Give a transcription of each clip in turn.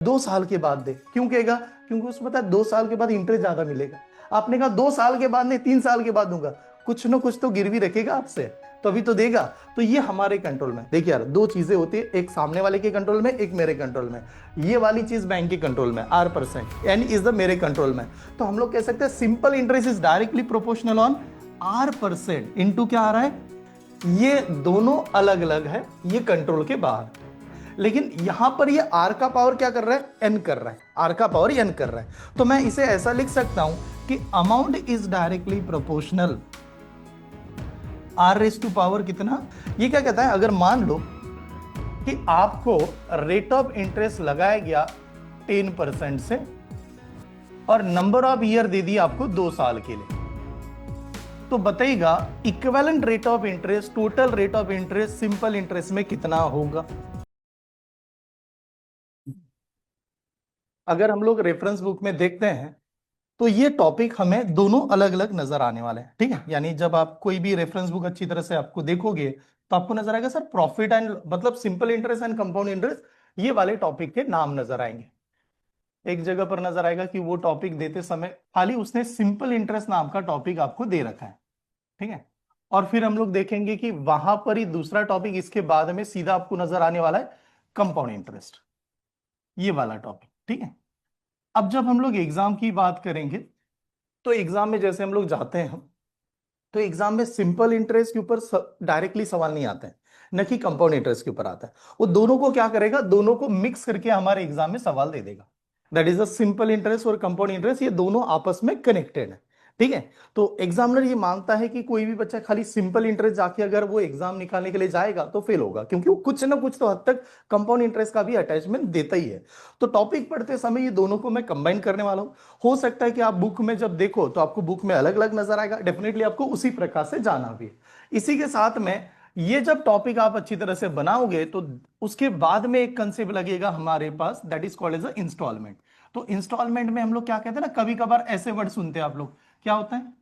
2 साल के बाद दे। क्यों कहेगा? क्योंकि उसको पता है 2 साल के बाद इंटरेस्ट ज्यादा मिलेगा। आपने कहा 2 साल के बाद नहीं 3 साल के बाद दूंगा, कुछ ना कुछ तो गिरवी रखेगा आपसे, तभी तो देगा। तो ये हमारे कंट्रोल में। देखिए यार, दो चीजें होती है, एक सामने वाले के कंट्रोल में, एक मेरे कंट्रोल में। ये वाली चीज बैंक के कंट्रोल में, R% यानी इज द मेरे कंट्रोल में। तो हम लोग कह सकते हैं simple interest is directly proportional on R% into क्या आ रहा है, ये दोनों अलग अलग है, ये कंट्रोल के बाहर। लेकिन यहां पर ये R का पावर क्या कर रहा है, N कर रहा है, R का पावर N कर रहा है। तो मैं इसे ऐसा लिख सकता हूं कि amount is directly proportional R⁻⁴ कितना। ये क्या कहता है, अगर मान लो कि आपको रेट ऑफ इंटरेस्ट लगाया गया 10% से और नंबर ऑफ ईयर दे दी आपको 2 साल के लिए, तो बताइएगा equivalent rate of interest, total rate of interest simple interest में कितना होगा। अगर हम लोग रेफरेंस बुक में देखते हैं तो ये टॉपिक हमें दोनों अलग अलग नजर आने वाले हैं, ठीक है। यानी जब आप कोई भी रेफरेंस बुक अच्छी तरह से आपको देखोगे तो आपको नजर आएगा सर प्रॉफिट एंड मतलब simple interest and compound interest, ये वाले टॉपिक के नाम नजर आएंगे। एक जगह पर नजर आएगा कि वो टॉपिक देते समय खाली उसने सिंपल इंटरेस्ट नाम का टॉपिक आपको दे रखा है, ठीक है। और फिर हम लोग देखेंगे कि वहां पर ही दूसरा टॉपिक इसके बाद में सीधा आपको नजर आने वाला है कंपाउंड इंटरेस्ट, ये वाला टॉपिक, ठीक है। अब जब हम लोग एग्जाम की बात करेंगे तो एग्जाम में जैसे हम लोग जाते हैं तो एग्जाम में सिंपल इंटरेस्ट के ऊपर डायरेक्टली सवाल नहीं आते हैं, न कि कंपाउंड इंटरेस्ट के ऊपर आता है। वो दोनों को क्या करेगा, दोनों को मिक्स करके हमारे एग्जाम में सवाल दे देगा। That is the simple interest और कंपाउंड इंटरेस्ट, ये दोनों आपस में कनेक्टेड है, ठीक है। तो एग्जामिनर ये मांगता है कि कोई भी बच्चा खाली सिंपल इंटरेस्ट जाके अगर वो एग्जाम निकालने के लिए जाएगा तो फेल होगा, क्योंकि वो कुछ ना कुछ तो हद तक कंपाउंड इंटरेस्ट का भी अटैचमेंट देता ही है। तो टॉपिक पढ़ते समय ये दोनों को मैं कंबाइन करने वाला हूं। हो सकता है कि आप बुक में जब देखो तो आपको बुक में अलग अलग नजर आएगा, डेफिनेटली आपको उसी प्रकार से जाना भी है। इसी के साथ में ये जब टॉपिक आप अच्छी तरह से बनाओगे तो उसके बाद में एक कंसेप्ट लगेगा हमारे पास, that is called as a instalment. तो इंस्टॉलमेंट में हम लोग क्या कहते हैं ना, कभी कभार ऐसे वर्ड सुनते हैं आप लोग, क्या होता है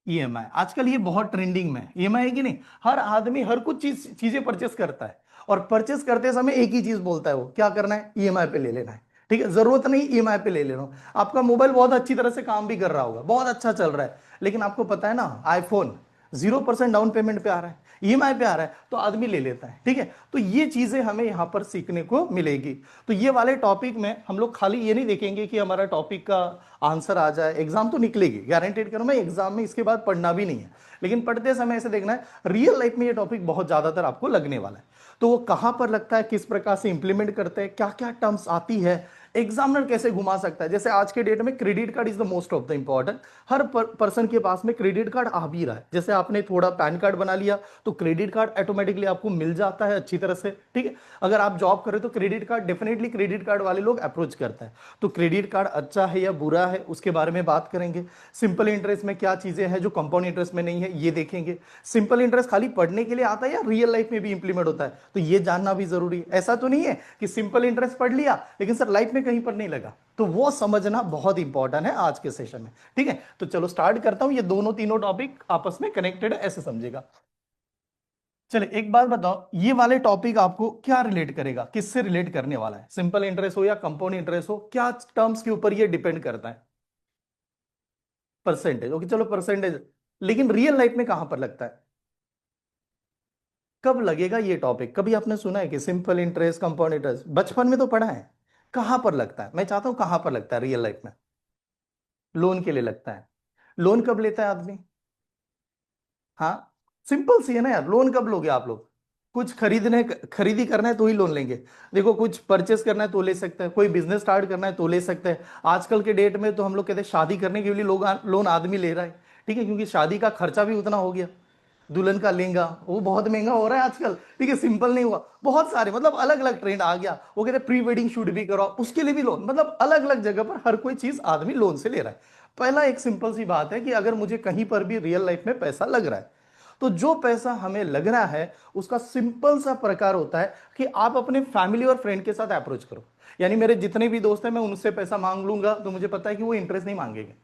ईएमआई। आजकल ये बहुत ट्रेंडिंग में ईएमआई है कि नहीं, हर आदमी हर कुछ चीजें परचेस करता है और परचेस करते समय एक ही चीज बोलता है, वो क्या करना है, ईएमआई पे ले लेना है, ठीक है। जरूरत नहीं ईएमआई पे ले लेना, आपका मोबाइल बहुत अच्छी तरह से काम भी कर रहा होगा, बहुत अच्छा चल रहा है, लेकिन आपको पता है ना आईफोन 0% डाउन पेमेंट पे आ रहा है, ईएमआई पे आ रहा है, तो आदमी ले लेता है, ठीक है। तो ये चीजें हमें यहां पर सीखने को मिलेगी। तो ये वाले टॉपिक में हम लोग खाली ये नहीं देखेंगे कि हमारा टॉपिक का आंसर आ जाए, एग्जाम तो निकलेगी गारंटेड करूं मैं, एग्जाम में इसके बाद पढ़ना भी नहीं है, लेकिन पढ़ते समय ऐसे देखना है रियल लाइफ में ये टॉपिक बहुत ज्यादातर आपको लगने वाला है। तो वो कहां पर लगता है, किस प्रकार से इंप्लीमेंट करते हैं, क्या क्या टर्म्स आती है, एग्जामिनर कैसे घुमा सकता है। जैसे आज के डेट में credit card is the most of the important, her person के पास में क्रेडिट कार्ड आ भी रहा है। जैसे आपने थोड़ा पैन कार्ड बना लिया तो क्रेडिट कार्ड ऑटोमेटिकली आपको मिल जाता है अच्छी तरह से, ठीक है। अगर आप जॉब करें तो credit card definitely credit card वाले लोग अप्रोच करते हैं। तो क्रेडिट कार्ड अच्छा है या बुरा है उसके बारे में बात करेंगे। सिंपल इंटरेस्ट में क्या चीजें हैं जो कंपाउंड इंटरेस्ट में नहीं है, ये देखेंगे। सिंपल इंटरेस्ट खाली पढ़ने के लिए आता है या रियल लाइफ में भी इंप्लीमेंट होता है, तो ये जानना भी जरूरी है। ऐसा तो नहीं है कि सिंपल इंटरेस्ट पढ़ लिया लेकिन सर लाइफ में कहीं पर नहीं लगा, तो वो समझना बहुत इंपॉर्टेंट है आज के सेशन में, ठीक है। तो चलो स्टार्ट करता हूं, ये दोनों तीनों टॉपिक आपस में कनेक्टेड है ऐसे समझेगा। चले एक बात बताओ, ये वाले टॉपिक आपको क्या रिलेट करेगा, किससे रिलेट करने वाला है, सिंपल इंटरेस्ट हो या कंपाउंड इंटरेस्ट हो, क्या टर्म्स के ऊपर ये डिपेंड करता है, परसेंटेज। ओके चलो परसेंटेज, लेकिन रियल लाइफ में कहां पर लगता है, कब लगेगा ये टॉपिक, कभी आपने सुना है कि सिंपल इंटरेस्ट कंपाउंड इंटरेस्ट, बचपन में तो पढ़ा है, कहां पर लगता है, मैं चाहता हूं कहां पर लगता है रियल लाइफ में। लोन के लिए लगता है। लोन कब लेता है आदमी, हाँ सिंपल सी है ना यार, लोन कब लोगे आप लोग, कुछ खरीदी करना है तो ही लोन लेंगे। देखो कुछ परचेस करना है तो ले सकते हैं, कोई बिजनेस स्टार्ट करना है तो ले सकते हैं। आजकल के डेट में तो हम लोग कहते हैं शादी करने के लिए लोग लोन आदमी ले रहा है, ठीक है, क्योंकि शादी का खर्चा भी उतना हो गया। दुल्हन का लहंगा वो बहुत महंगा हो रहा है आजकल, ठीक है, सिंपल नहीं हुआ, बहुत सारे मतलब अलग अलग ट्रेंड आ गया। वो कहते हैं प्री वेडिंग शूट भी करो, उसके लिए भी लोन, मतलब अलग अलग जगह पर हर कोई चीज आदमी लोन से ले रहा है। पहला एक सिंपल सी बात है कि अगर मुझे कहीं पर भी रियल लाइफ में पैसा लग रहा है तो जो पैसा हमें लग रहा है उसका सिंपल सा प्रकार होता है कि आप अपने फैमिली और फ्रेंड के साथ अप्रोच करो। यानी मेरे जितने भी दोस्त हैं मैं उनसे पैसा मांग लूंगा तो मुझे पता है कि वो इंटरेस्ट नहीं मांगेंगे,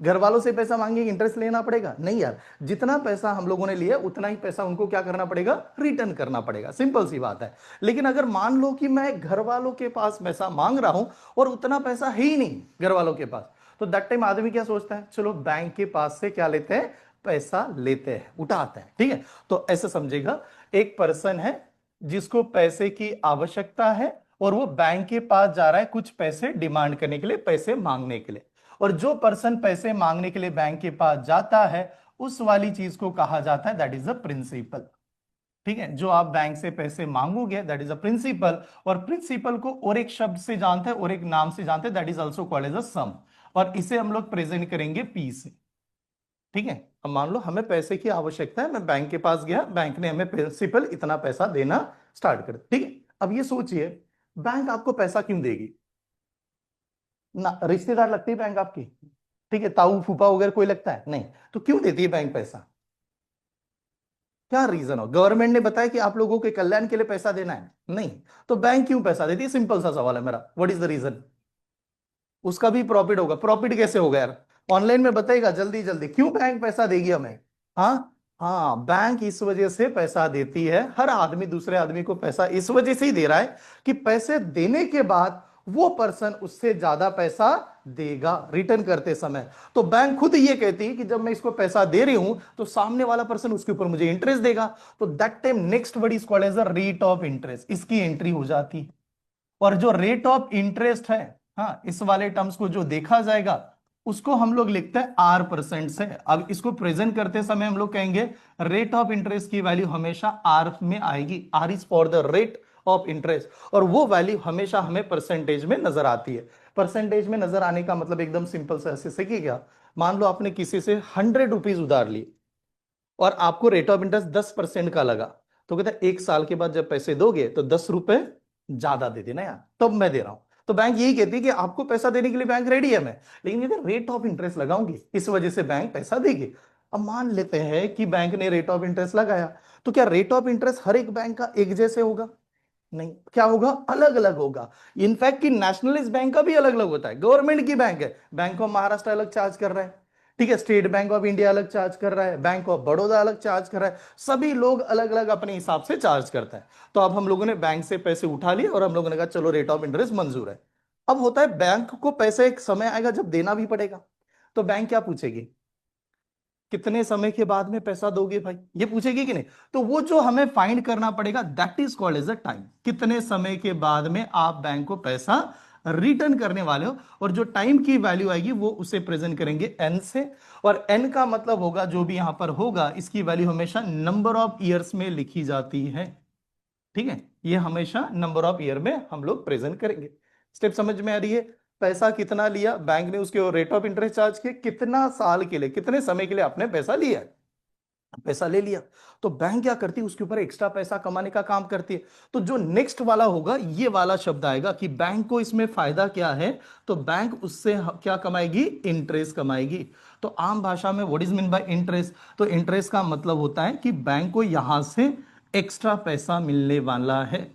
घर वालों से पैसा मांगेंगे इंटरेस्ट लेना पड़ेगा? नहीं यार, जितना पैसा हम लोगों ने लिया उतना ही पैसा उनको क्या करना पड़ेगा, रिटर्न करना पड़ेगा, सिंपल सी बात है। लेकिन अगर मान लो कि मैं घर वालों के पास पैसा मांग रहा हूं और उतना पैसा है ही नहीं घर वालों के पास, तो दैट टाइम आदमी क्या सोचता है, चलो बैंक के पास से क्या लेते हैं, पैसा लेते हैं, उठाते हैं, ठीक है। तो ऐसे समझेगा, एक पर्सन है जिसको पैसे की आवश्यकता है और वो बैंक के पास जा रहा है कुछ पैसे डिमांड करने के लिए, पैसे मांगने के लिए। और जो पर्सन पैसे मांगने के लिए बैंक के पास जाता है, उस वाली चीज को कहा जाता है दैट इज अ प्रिंसिपल। ठीक है, जो आप बैंक से पैसे मांगोगे दैट इज अ प्रिंसिपल। और प्रिंसिपल को और एक शब्द से जानते हैं और एक नाम से जानते हैं, that is also called as a sum. और इसे हम लोग प्रेजेंट करेंगे पी से। ठीक है, अब मान लो हमें पैसे की आवश्यकता है, मैं बैंक के पास गया, बैंक ने हमें प्रिंसिपल इतना पैसा देना स्टार्ट कर दिया। ठीक है, अब ये सोचिए, बैंक आपको पैसा क्यों देगी? ना रिश्तेदार लगती है बैंक आपकी, ठीक है, ताऊ फूफा वगैरह कोई लगता है नहीं, तो क्यों देती है बैंक पैसा? क्या रीजन हो? गवर्नमेंट ने बताया कि आप लोगों के कल्याण के लिए पैसा देना है? नहीं। तो बैंक क्यों पैसा देती है? सिंपल सा सवाल है मेरा, व्हाट इज द रीजन? उसका भी प्रॉफिट होगा। प्रॉफिट कैसे होगा यार? ऑनलाइन में बताएगा जल्दी जल्दी, क्यों बैंक पैसा देगी हमें? हाँ, हाँ, बैंक इस वजह से पैसा देती है, हर आदमी दूसरे आदमी को पैसा इस वजह से ही दे रहा है कि पैसे देने के बाद वो पर्सन उससे ज्यादा पैसा देगा रिटर्न करते समय। तो बैंक खुद ये कहती है कि जब मैं इसको पैसा दे रही हूं तो सामने वाला पर्सन उसके ऊपर मुझे इंटरेस्ट देगा। तो that time next word is called as a rate of interest, इसकी एंट्री हो जाती है। और जो रेट ऑफ इंटरेस्ट है, हाँ, इस वाले टर्म्स को जो देखा जाएगा उसको हम लोग लिखते हैं आर परसेंट से। अब इसको प्रेजेंट करते समय हम लोग कहेंगे रेट ऑफ इंटरेस्ट की वैल्यू हमेशा आर में आएगी, R is for the rate of interest, और वो वैल्यू हमेशा हमें परसेंटेज में नजर आती है। परसेंटेज में नजर आने का मतलब एकदम सिंपल से ऐसे से कि क्या, मान लो आपने किसी से 100 रुपीज उधार लिए और आपको रेट ऑफ इंटरेस्ट 10% का लगा, तो कहता है 1 साल के बाद जब पैसे दोगे तो 10 रुपए ज्यादा दे देना यार, तब मैं दे रहा हूं। तो बैंक यही कहती है कि आपको पैसा देने के लिए बैंक रेडी है, मैं, लेकिन अगर रेट ऑफ इंटरेस्ट लगाऊंगी इस वजह से बैंक पैसा देगी। अब मान लेते हैं कि बैंक ने रेट ऑफ इंटरेस्ट लगाया, तो क्या रेट ऑफ इंटरेस्ट हर एक बैंक का एक जैसे होगा? नहीं, क्या होगा, अलग अलग होगा। इनफैक्ट कि नेशनलाइज बैंक का भी अलग अलग होता है, गवर्नमेंट की बैंक है, बैंक ऑफ महाराष्ट्र अलग चार्ज कर रहा है, ठीक है, स्टेट बैंक ऑफ इंडिया अलग चार्ज कर रहा है, बैंक ऑफ बड़ौदा अलग चार्ज कर रहा है, सभी लोग अलग अलग अपने हिसाब से चार्ज करते हैं। तो अब हम लोगों ने बैंक से पैसे उठा लिए और हम लोगों ने कहा चलो रेट ऑफ इंटरेस्ट मंजूर है। अब होता है बैंक को पैसे एक समय आएगा जब देना भी पड़ेगा, तो बैंक क्या पूछेगी, कितने समय के बाद में पैसा दोगे भाई, ये पूछेगी कि नहीं? तो वो जो हमें फाइंड करना पड़ेगा that is called as a time, कितने समय के बाद में आप बैंक को पैसा रिटर्न करने वाले हो। और जो टाइम की वैल्यू आएगी वो उसे प्रेजेंट करेंगे एन से। और एन का मतलब होगा, जो भी यहां पर होगा, इसकी वैल्यू हमेशा नंबर ऑफ ईयर्स में लिखी जाती है। ठीक है, ये हमेशा नंबर ऑफ ईयर में हम लोग प्रेजेंट करेंगे। स्टेप समझ में आ रही है? पैसा कितना लिया बैंक ने, उसके रेट ऑफ इंटरेस्ट चार्ज किए, कितना साल के लिए, कितने समय के लिए आपने पैसा लिया, पैसा ले लिया, तो बैंक क्या करती है, उसके ऊपर एक्स्ट्रा पैसा कमाने का काम करती है। तो जो नेक्स्ट वाला होगा ये वाला शब्द आएगा कि बैंक को इसमें फायदा क्या है, तो बैंक उससे क्या कमाएगी, इंटरेस्ट कमाएगी। तो आम भाषा में what is mean bye interest, तो इंटरेस्ट का मतलब होता है कि बैंक को यहां से एक्स्ट्रा पैसा मिलने वाला है,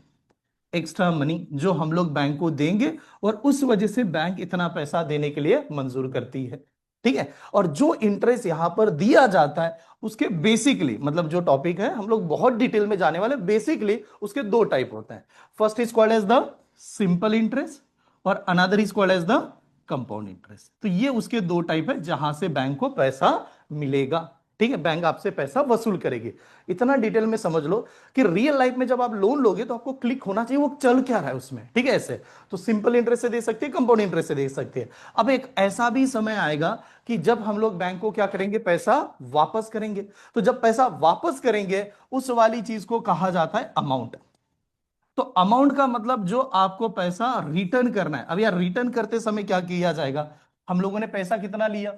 एक्स्ट्रा मनी जो हम लोग बैंक को देंगे, और उस वजह से बैंक इतना पैसा देने के लिए मंजूर करती है। ठीक है, और जो इंटरेस्ट यहां पर दिया जाता है उसके बेसिकली, मतलब जो टॉपिक है हम लोग बहुत डिटेल में जाने वाले, बेसिकली उसके दो टाइप होते हैं। First is called as the simple interest और another is called as the compound interest. तो ये उसके दो टाइप है जहां से बैंक को पैसा मिलेगा। ठीक है, बैंक आपसे पैसा वसूल करेगी। इतना डिटेल में समझ लो कि रियल लाइफ में जब आप लोन लोगे तो आपको क्लिक होना चाहिए वो चल क्या रहा है उसमें। ठीक है, ऐसे तो सिंपल इंटरेस्ट से दे सकती है, कंपाउंड इंटरेस्ट से दे सकती है। अब एक ऐसा भी समय आएगा कि जब हम लोग बैंक को क्या करेंगे, पैसा वापस करेंगे। तो जब पैसा वापस करेंगे उस वाली चीज को कहा जाता है अमाउंट। तो अमाउंट का मतलब जो आपको पैसा रिटर्न करना है। अब यार रिटर्न करते समय क्या किया जाएगा, हम लोगों ने पैसा कितना लिया,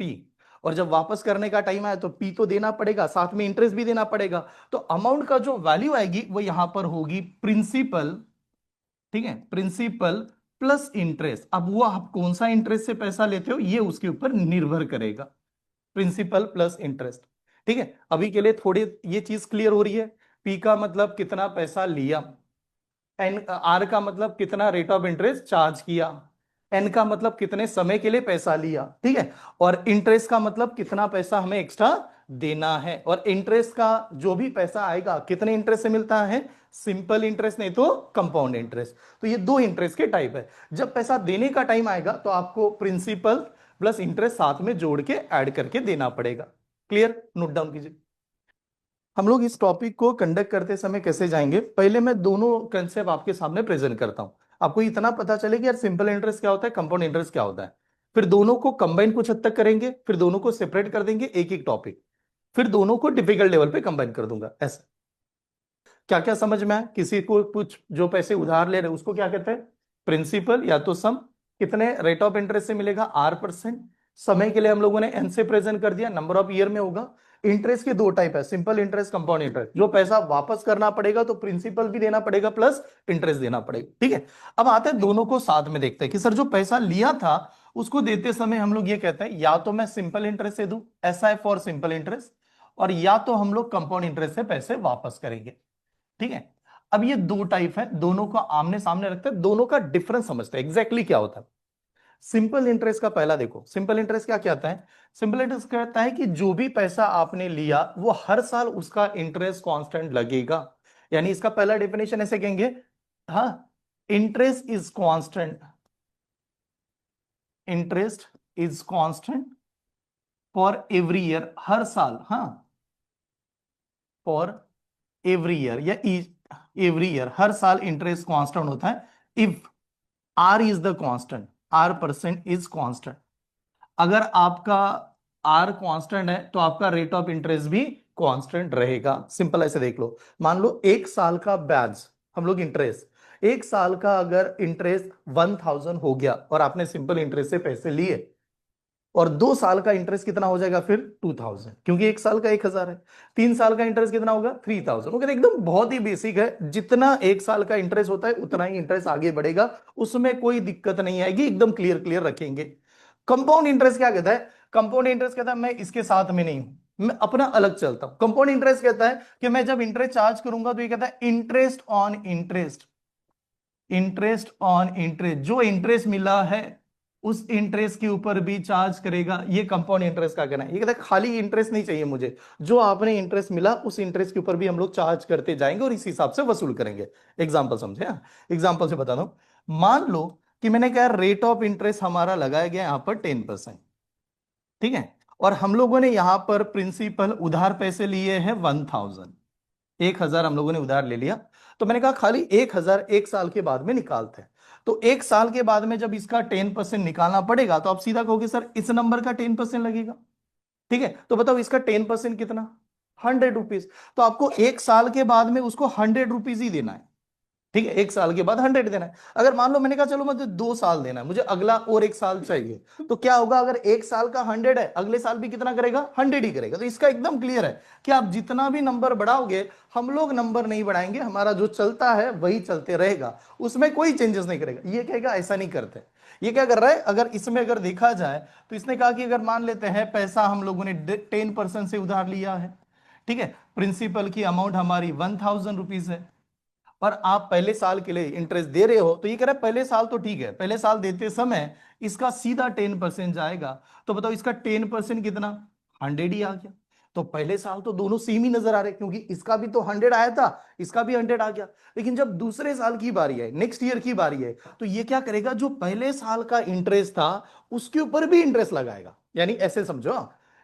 पी, और जब वापस करने का टाइम आया तो पी तो देना पड़ेगा, साथ में इंटरेस्ट भी देना पड़ेगा। तो अमाउंट का जो वैल्यू आएगी वो यहां पर होगी प्रिंसिपल। ठीक है, प्रिंसिपल प्लस इंटरेस्ट। अब वो आप कौन सा इंटरेस्ट से पैसा लेते हो ये उसके ऊपर निर्भर करेगा, प्रिंसिपल प्लस इंटरेस्ट। ठीक है, अभी के लिए थोड़ी ये चीज क्लियर हो रही है। पी का मतलब कितना पैसा लिया, एन आर का मतलब कितना रेट ऑफ इंटरेस्ट चार्ज किया, एन का मतलब कितने समय के लिए पैसा लिया, ठीक है। और इंटरेस्ट का मतलब कितना पैसा हमें एक्स्ट्रा देना है, और इंटरेस्ट का जो भी पैसा आएगा कितने इंटरेस्ट से मिलता है, सिंपल इंटरेस्ट नहीं तो कंपाउंड इंटरेस्ट। तो ये दो इंटरेस्ट के टाइप है। जब पैसा देने का टाइम आएगा तो आपको प्रिंसिपल प्लस इंटरेस्ट साथ में जोड़ के ऐड करके देना पड़ेगा। क्लियर, नोट डाउन कीजिए। हम लोग इस टॉपिक को कंडक्ट करते समय कैसे जाएंगे, पहले मैं दोनों कंसेप्ट आपके सामने प्रेजेंट करता हूं, आपको इतना पता चले कि यार सिंपल इंटरेस्ट क्या होता है, कंपाउंड इंटरेस्ट क्या होता है। फिर दोनों को कंबाइन कुछ हद तक करेंगे, फिर दोनों को सेपरेट कर देंगे एक एक टॉपिक, फिर दोनों को डिफिकल्ट लेवल पे कंबाइन कर दूंगा। ऐसा क्या क्या समझ में आया? किसी को कुछ जो पैसे उधार ले रहे उसको क्या कहते हैं, प्रिंसिपल या तो सम, कितने रेट ऑफ इंटरेस्ट से मिलेगा, R%। समय के लिए हम लोगों ने एन से प्रेजेंट कर दिया, नंबर ऑफ ईयर में होगा। इंटरेस्ट के दो टाइप है, सिंपल इंटरेस्ट, कंपाउंड इंटरेस्ट। जो पैसा वापस करना पड़ेगा तो प्रिंसिपल भी देना पड़ेगा प्लस इंटरेस्ट देना पड़ेगा, ठीक है। अब आते हैं दोनों को साथ में देखते हैं कि सर जो पैसा लिया था उसको देते समय हम लोग ये कहते हैं या तो मैं सिंपल इंटरेस्ट से दूं, SI फॉर सिंपल इंटरेस्ट, और या तो हम लोग कंपाउंड इंटरेस्ट से पैसे वापस करेंगे, ठीक है। अब ये दो टाइप है, दोनों को आमने सामने रखते हैं, दोनों का डिफरेंस समझते हैं एग्जैक्टली क्या होता है। सिंपल इंटरेस्ट का पहला देखो, सिंपल इंटरेस्ट क्या कहता है, सिंपल इंटरेस्ट कहता है कि जो भी पैसा आपने लिया वो हर साल उसका इंटरेस्ट कांस्टेंट लगेगा। यानी इसका पहला डेफिनेशन ऐसे कहेंगे, हाँ, interest is constant, interest is constant for every year, हर साल, हाँ, फॉर एवरी ईयर या एवरी ईयर, हर साल इंटरेस्ट कांस्टेंट होता है if R is the constant, R% is constant. अगर आपका R कांस्टेंट है तो आपका रेट ऑफ इंटरेस्ट भी कांस्टेंट रहेगा। सिंपल ऐसे देख लो, मान लो एक साल का ब्याज, हम लोग इंटरेस्ट, एक साल का अगर इंटरेस्ट 1000 हो गया और आपने सिंपल इंटरेस्ट से पैसे लिए, और 2 साल का इंटरेस्ट कितना हो जाएगा फिर 2000, क्योंकि एक साल का 1000 है। 3 साल का इंटरेस्ट कितना होगा 3000। वो कहते हैं एकदम बहुत ही बेसिक है, जितना एक साल का इंटरेस्ट होता है उतना ही इंटरेस्ट आगे बढ़ेगा, उसमें कोई दिक्कत नहीं आएगी, एकदम क्लियर क्लियर रखेंगे। कंपाउंड इंटरेस्ट क्या कहता है, कंपाउंड इंटरेस्ट कहता है मैं इसके साथ में नहीं हूं, मैं अपना अलग चलता हूं। कंपाउंड इंटरेस्ट कहता है कि मैं जब इंटरेस्ट चार्ज करूंगा तो ये कहता है interest on interest, interest on interest, जो इंटरेस्ट मिला है उस इंटरेस्ट के ऊपर भी चार्ज करेगा। ये कंपाउंड इंटरेस्ट का कहना है। ये कहता है खाली इंटरेस्ट नहीं चाहिए मुझे, जो आपने इंटरेस्ट मिला उस इंटरेस्ट के ऊपर भी हम लोग चार्ज करते जाएंगे और इस हिसाब से वसूल करेंगे। एग्जांपल समझे, एग्जांपल से बता दूं, मान लो कि मैंने कहा रेट ऑफ इंटरेस्ट हमारा लगाया गया यहां पर 10%, ठीक है, और हम लोगों ने यहां पर प्रिंसिपल उधार पैसे लिए हैं 1000, 1000 हम लोगों ने उधार ले लिया। तो मैंने कहा खाली 1000 एक साल के बाद में निकालते हैं। तो एक साल के बाद में जब इसका 10% निकालना पड़ेगा तो आप सीधा कहोगे सर इस नंबर का 10% लगेगा, ठीक है। तो बताओ इसका 10% कितना, 100 रुपीज। तो आपको एक साल के बाद में उसको 100 रुपीज ही देना है, ठीक है, एक साल के बाद 100 देना है। अगर मान लो मैंने कहा चलो मुझे 2 साल देना है, मुझे अगला और एक साल चाहिए, तो क्या होगा, अगर एक साल का 100 है अगले साल भी कितना करेगा, 100 ही करेगा। तो इसका एकदम क्लियर है कि आप जितना भी नंबर बढ़ाओगे, हम लोग नंबर नहीं बढ़ाएंगे, हमारा जो चलता है वही चलते रहेगा, उसमें कोई चेंजेस नहीं करेगा। ये कहेगा ऐसा नहीं करते। ये क्या कर रहा है, अगर इसमें अगर देखा जाए तो इसने कहा कि अगर मान लेते हैं पैसा हम लोगों ने 10% से उधार लिया है, ठीक है, प्रिंसिपल की अमाउंट हमारी 1000 रुपीज है, और आप पहले साल के लिए इंटरेस्ट दे रहे हो, तो ये कह रहा है पहले साल तो ठीक है, पहले साल देते समय इसका सीधा 10% जाएगा। तो बताओ इसका 10% कितना, 100 ही आ गया। तो पहले साल तो दोनों सेम ही नजर आ रहे, क्योंकि इसका भी तो 100 आया था, इसका भी 100 आ गया। लेकिन जब दूसरे साल की बारी है, नेक्स्ट ईयर की बारी है, तो ये क्या करेगा, जो पहले साल का इंटरेस्ट था उसके ऊपर भी इंटरेस्ट लगाएगा। यानी ऐसे समझो,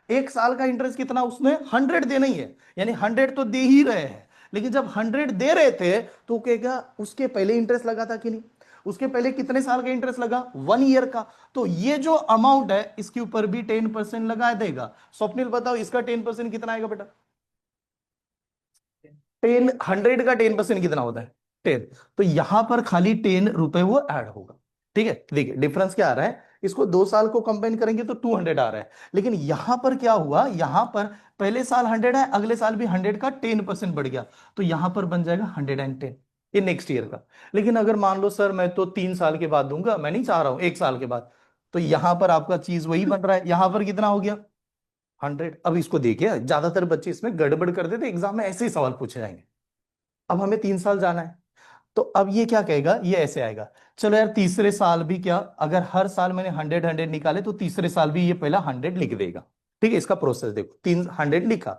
एक साल का इंटरेस्ट कितना, उसने 100 देना ही है, यानी 100 तो दे ही रहे हैं। लेकिन जब 100 दे रहे थे तो कहेगा उसके पहले इंटरेस्ट लगा था कि नहीं, उसके पहले कितने साल का इंटरेस्ट लगा, 1 ईयर का। तो ये जो अमाउंट है इसके ऊपर भी 10% लगा देगा। स्वप्निल बताओ इसका 10% कितना आएगा बेटा, 100 का 10% कितना होता है, 10। तो यहां पर खाली 10 रुपए वो ऐड होगा, ठीक है। देखिए डिफरेंस क्या आ रहा है, इसको 2 साल को कंबाइन करेंगे तो 200 आ रहा है, लेकिन यहां पर क्या हुआ, यहां पर पहले साल 100 है, अगले साल भी 100 का 10% बढ़ गया, तो यहां पर बन जाएगा 110, ये नेक्स्ट ईयर का। लेकिन अगर मान लो सर मैं तो 3 साल के बाद दूंगा, मैं नहीं चाह रहा हूं एक साल के बाद, तो यहां पर आपका चीज वही बन रहा है, यहां पर कितना हो गया 100। अब इसको देखिए ज्यादातर बच्चे इसमें गड़बड़ कर देते, एग्जाम में ऐसे ही सवाल पूछे जाएंगे। अब हमें 3 साल जाना है, तो अब ये क्या कहेगा, ये ऐसे आएगा। चलो यार तीसरे साल भी क्या, अगर हर साल मैंने 100 निकाले तो तीसरे साल भी ये पहला 100 लिख देगा। ठीक है, इसका प्रोसेस देखो, 300 लिखा,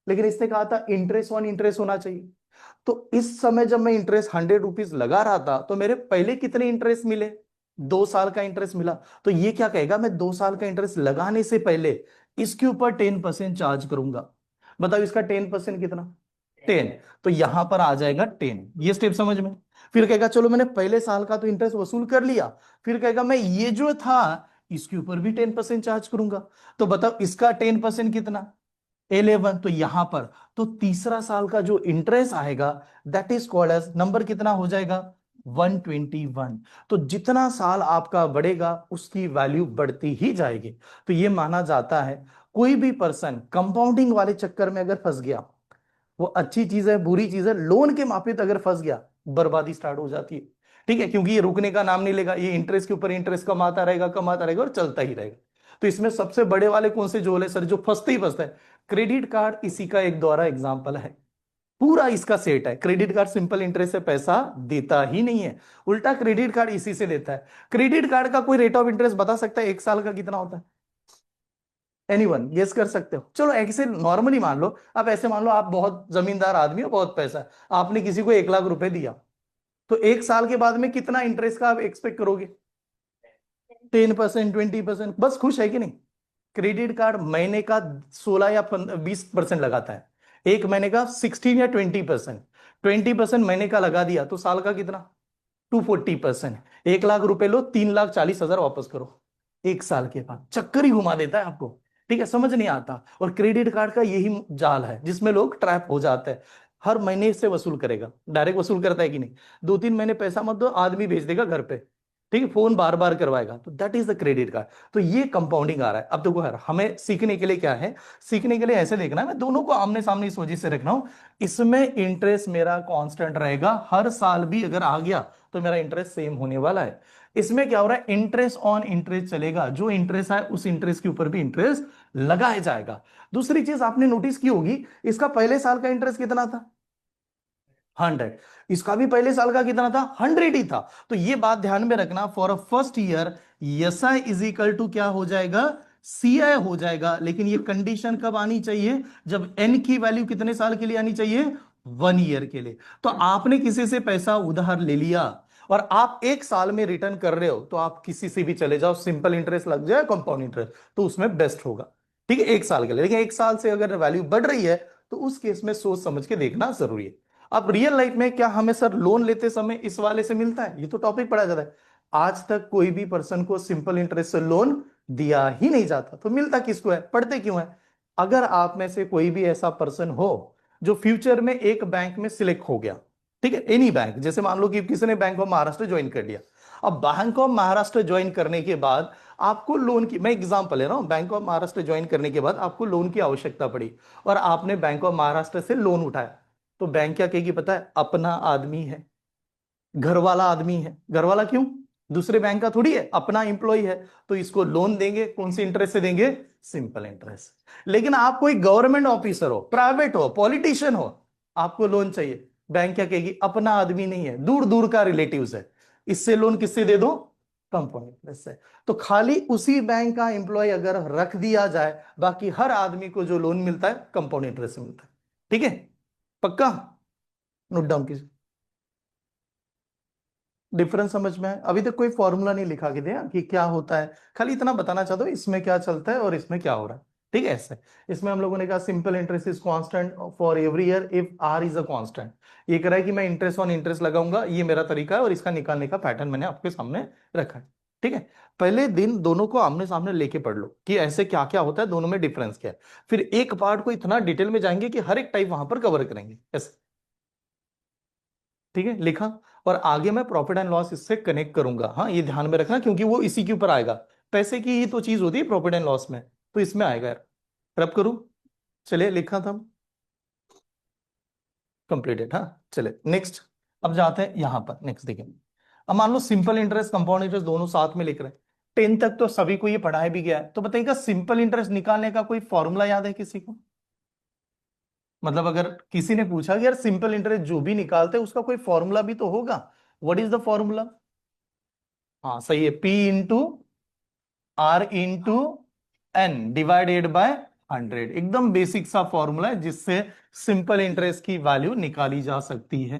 लेकिन इसने कहा था इंटरेस्ट ऑन इंटरेस्ट होना चाहिए। तो इस समय जब मैं इंटरेस्ट 100 रुपीज लगा रहा था तो मेरे पहले कितने इंटरेस्ट मिले, 2 साल का इंटरेस्ट मिला। तो ये क्या कहेगा, मैं 2 साल का इंटरेस्ट लगाने से पहले इसके ऊपर 10% चार्ज करूंगा। बताओ इसका 10% कितना, 10। तो यहां पर आ जाएगा 10, ये स्टेप समझ में। फिर कहेगा चलो मैंने पहले साल का तो इंटरेस्ट वसूल कर लिया, फिर कहेगा मैं ये जो था इसके ऊपर भी 10% चार्ज करूंगा। तो बताओ इसका 10% कितना, 11। तो यहां पर तो तीसरा साल का जो इंटरेस्ट आएगा that is called as, number कितना हो जाएगा, 121। तो जितना साल आपका बढ़ेगा उसकी वैल्यू बढ़ती ही जाएगी। तो ये माना जाता है कोई भी पर्सन कंपाउंडिंग वाले चक्कर में अगर फंस गया, वो अच्छी चीज है बुरी चीज है, लोन के मापित अगर फंस गया बर्बादी स्टार्ट हो जाती है। ठीक है, क्योंकि ये रुकने का नाम नहीं लेगा, ये इंटरेस्ट के ऊपर इंटरेस्ट कमाता रहेगा और चलता ही रहेगा। तो इसमें सबसे बड़े वाले कौन से जोल है सर, जो फंसते ही फंसता है, क्रेडिट कार्ड इसी का एक द्वारा एग्जाम्पल है। पूरा इसका सेट है। क्रेडिट कार्ड सिंपल इंटरेस्ट से पैसा देता ही नहीं है, उल्टा क्रेडिट कार्ड इसी से देता है। क्रेडिट कार्ड का कोई रेट ऑफ इंटरेस्ट बता सकता है 1 साल का कितना होता है, एनीवन गेस कर सकते हो। चलो ऐसे नॉर्मली मान लो, अब ऐसे मान लो आप बहुत जमींदार आदमी हो, बहुत पैसा है, आपने किसी को 1 लाख रुपए दिया, तो 1 साल के बाद में कितना इंटरेस्ट का आप एक्सपेक्ट करोगे, 10%, 20%, बस खुश है कि नहीं। क्रेडिट कार्ड महीने का 16 या 20% लगाता है, एक महीने का 16 या 20%, 20% महीने का लगा दिया तो साल का कितना, 240%। 1 लाख रुपए लो, 3,40,000 वापस करो, 1 साल के बाद चक्कर ही घुमा देता है आपको। ठीक है, समझ नहीं आता। और क्रेडिट कार्ड का यही जाल है जिसमें लोग ट्रैप हो जाते हैं। हर महीने से वसूल करेगा, डायरेक्ट वसूल करता है कि नहीं, 2-3 महीने पैसा मत दो, आदमी भेज देगा घर पे। ठीक है, फोन बार बार करवाएगा, तो that is the credit card. तो ये कंपाउंडिंग आ रहा है। अब देखो यार, हमें सीखने के लिए क्या है, सीखने के लिए ऐसे देखना है, मैं दोनों को आमने सामने इस वजह से रख रहा हूं, इसमें इंटरेस्ट मेरा कांस्टेंट रहेगा, हर साल भी अगर आ गया तो मेरा इंटरेस्ट सेम होने वाला है। इसमें क्या हो रहा है, इंटरेस्ट ऑन इंटरेस्ट चलेगा, जो इंटरेस्ट है उस इंटरेस्ट के ऊपर भी इंटरेस्ट लगाया जाएगा। दूसरी चीज आपने नोटिस की होगी, इसका पहले साल का इंटरेस्ट कितना था, 100। इसका भी पहले साल का कितना था, 100 ही था। तो ये बात ध्यान में रखना, for a first year S I is equal to क्या हो जाएगा, सी आई हो जाएगा। लेकिन ये कंडीशन कब आनी चाहिए, जब एन की वैल्यू कितने साल के लिए आनी चाहिए, 1 ईयर के लिए। तो आपने किसी से पैसा उधार ले लिया और आप 1 साल में रिटर्न कर रहे हो, तो आप किसी से भी चले जाओ, सिंपल इंटरेस्ट लग जाए, कंपाउंड इंटरेस्ट, तो उसमें बेस्ट होगा। ठीक है, 1 साल के लिए। लेकिन 1 साल से अगर वैल्यू बढ़ रही है तो उस केस में सोच समझ के देखना जरूरी है। अब रियल लाइफ में क्या हमें सर लोन लेते समय इस वाले से मिलता है, ये तो टॉपिक पढ़ा जाता है। आज तक कोई भी पर्सन को सिंपल इंटरेस्ट से लोन दिया ही नहीं जाता, तो मिलता किसको है, पढ़ते क्यों है। अगर आप में से कोई भी ऐसा पर्सन हो जो फ्यूचर में एक बैंक में सिलेक्ट हो गया, ठीक है, एनी बैंक, जैसे मान लो कि किसी ने बैंक ऑफ महाराष्ट्र ज्वाइन कर लिया, अब बैंक ऑफ महाराष्ट्र ज्वाइन करने के बाद आपको लोन की, मैं एग्जांपल ले रहा हूं, बैंक ऑफ महाराष्ट्र ज्वाइन करने के बाद आपको लोन की आवश्यकता पड़ी और आपने बैंक ऑफ महाराष्ट्र से लोन उठाया, तो बैंक क्या कहेगी पता है, अपना आदमी है, घर वाला आदमी है। घर वाला क्यों, दूसरे बैंक का थोड़ी है, अपना एम्प्लॉय है, तो इसको लोन देंगे, कौन सी इंटरेस्ट से देंगे, सिंपल इंटरेस्ट। लेकिन आप कोई गवर्नमेंट ऑफिसर हो, प्राइवेट हो, पॉलिटिशियन हो, आपको लोन चाहिए, बैंक क्या कहेगी, अपना आदमी नहीं है, दूर दूर का रिलेटिव्स है, इससे लोन किससे दे दो, कंपाउंड इंटरेस्ट से। तो खाली उसी बैंक का एम्प्लॉय अगर रख दिया जाए, बाकी हर आदमी को जो लोन मिलता है कंपाउंड इंटरेस्ट से मिलता है। ठीक है, पक्का, नोट डाउन कीजिए। डिफरेंस समझ में है, अभी तक कोई फॉर्मूला नहीं लिखा के दिया कि क्या होता है, खाली इतना बताना चाहता हूँ इसमें क्या चलता है और इसमें क्या हो रहा है। ठीक है, ऐसे इसमें हम लोगों ने कहा simple interest is constant for every year if R is a constant. ये कह रहा है कि मैं इंटरेस्ट ऑन इंटरेस्ट लगाऊंगा, ये मेरा तरीका है और इसका निकालने का पैटर्न मैंने आपके सामने रखा है। ठीक है, पहले दिन दोनों को आमने सामने लेके पढ़ लो कि ऐसे क्या क्या होता है, दोनों में डिफरेंस क्या है। फिर एक पार्ट को इतना डिटेल में जाएंगे कि हर एक टाइप वहां पर कवर करेंगे ऐसे। ठीक है, लिखा। और आगे मैं प्रॉफिट एंड लॉस इससे कनेक्ट करूंगा, हाँ ये ध्यान में रखना क्योंकि वो इसी के ऊपर आएगा। पैसे की ही तो चीज होती है प्रॉफिट एंड लॉस में, तो इसमें आएगा यार। रब करूं, चलिए लिखा था, कंप्लीटेड, हाँ चले नेक्स्ट। अब जाते हैं यहां पर, नेक्स्ट देखिए। अब मान लो सिंपल इंटरेस्ट कंपाउंड इंटरेस्ट दोनों साथ में लिख रहे हैं, 10 तक तो सभी को ये पढ़ाया भी गया है, तो बताइएगा सिंपल इंटरेस्ट निकालने का कोई फॉर्मूला याद है किसी को, मतलब अगर किसी ने पूछा कि यार सिंपल इंटरेस्ट जो भी निकालते हैं उसका कोई फॉर्मूला भी तो होगा, व्हाट इज द फॉर्मूला? हाँ सही है, P into R into N divided by 100। एकदम बेसिक सा फॉर्मूला है जिससे सिंपल इंटरेस्ट की वैल्यू निकाली जा सकती है।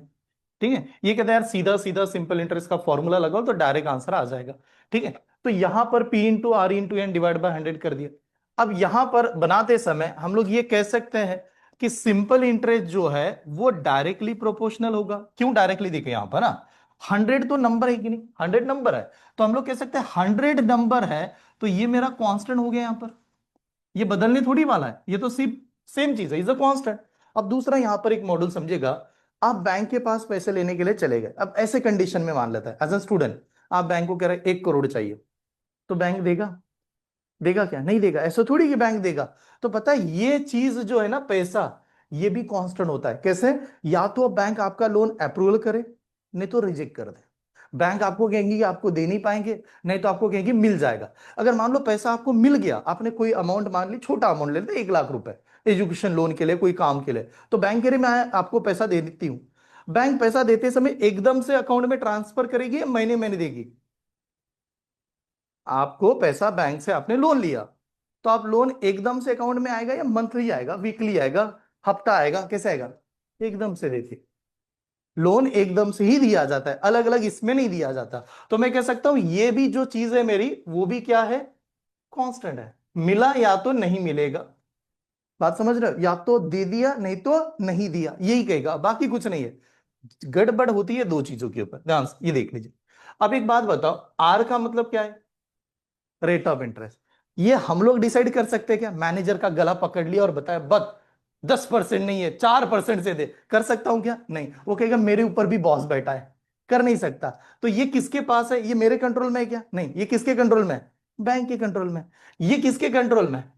ठीक है, ये कहते हैं यार सीधा सीधा सिंपल इंटरेस्ट का फॉर्मूला लगाओ तो डायरेक्ट आंसर आ जाएगा। ठीक है, तो यहां पर P into R into N divide by 100 कर दिया। अब यहां पर बनाते समय हम लोग ये कह सकते हैं कि सिंपल इंटरेस्ट जो है वो डायरेक्टली प्रोपोर्शनल होगा। क्यों डायरेक्टली? देखे यहां पर ना, 100 तो नंबर है कि नहीं, 100 नंबर है, तो हम लोग कह सकते हैं 100 नंबर है तो ये मेरा कांस्टेंट हो गया यहां पर, ये बदलने थोड़ी वाला है, ये तो सिर्फ सेम चीज है, इज अ कांस्टेंट। अब दूसरा यहां पर एक मॉडल समझेगा, आप बैंक के पास पैसे लेने के लिए चले गए। अब ऐसे कंडीशन में मान लेता है एज अ स्टूडेंट, आप बैंक को कह रहे 1 करोड़ चाहिए, तो बैंक देगा? देगा क्या? नहीं देगा, ऐसा थोड़ी कि बैंक देगा। तो पता है ये चीज जो है ना पैसा, ये भी कांस्टेंट होता है। कैसे? या तो बैंक आपका लोन अप्रूवल करे, नहीं तो रिजेक्ट कर दे। बैंक आपको कहेंगे कि आपको दे नहीं पाएंगे, नहीं तो आपको कहेंगे मिल जाएगा। अगर मान लो पैसा आपको मिल गया, आपने कोई अमाउंट मान ली, छोटा अमाउंट ले लेते 1 लाख रुपए एजुकेशन लोन के लिए, कोई काम के लिए, तो बैंक कह रही मैं आपको पैसा दे देती हूं। बैंक पैसा देते समय एकदम से अकाउंट में ट्रांसफर करेगी या महीने महीने देगी? आपको पैसा बैंक से आपने लोन लिया, तो आप लोन एकदम से अकाउंट में आएगा या मंथली आएगा, वीकली आएगा, हफ्ता आएगा, कैसे आएगा? एकदम से देती। लोन एकदम से ही दिया जाता है, अलग अलग इसमें नहीं दिया जाता। तो मैं कह सकता हूं ये भी जो चीज है मेरी, वो भी क्या है? कांस्टेंट है। मिला या तो नहीं मिलेगा, बात समझ रहे हो? या तो दे दिया नहीं तो नहीं दिया, यही कहेगा, बाकी कुछ नहीं है। गड़बड़ होती है दो चीजों के ऊपर, ध्यान से ये देख लीजिए। अब एक बात बताओ, आर का मतलब क्या है? Rate of interest. ये हम लोग डिसाइड कर सकते हैं क्या? मैनेजर का गला पकड़ लिया और बताया बस 10% नहीं है, 4% से दे, कर सकता हूं क्या? नहीं, वो कहेगा मेरे ऊपर भी बॉस बैठा है, कर नहीं सकता। तो ये किसके पास है? ये मेरे कंट्रोल में है क्या? नहीं, ये किसके कंट्रोल में है? बैंक के कंट्रोल में। ये किसके कंट्रोल में है?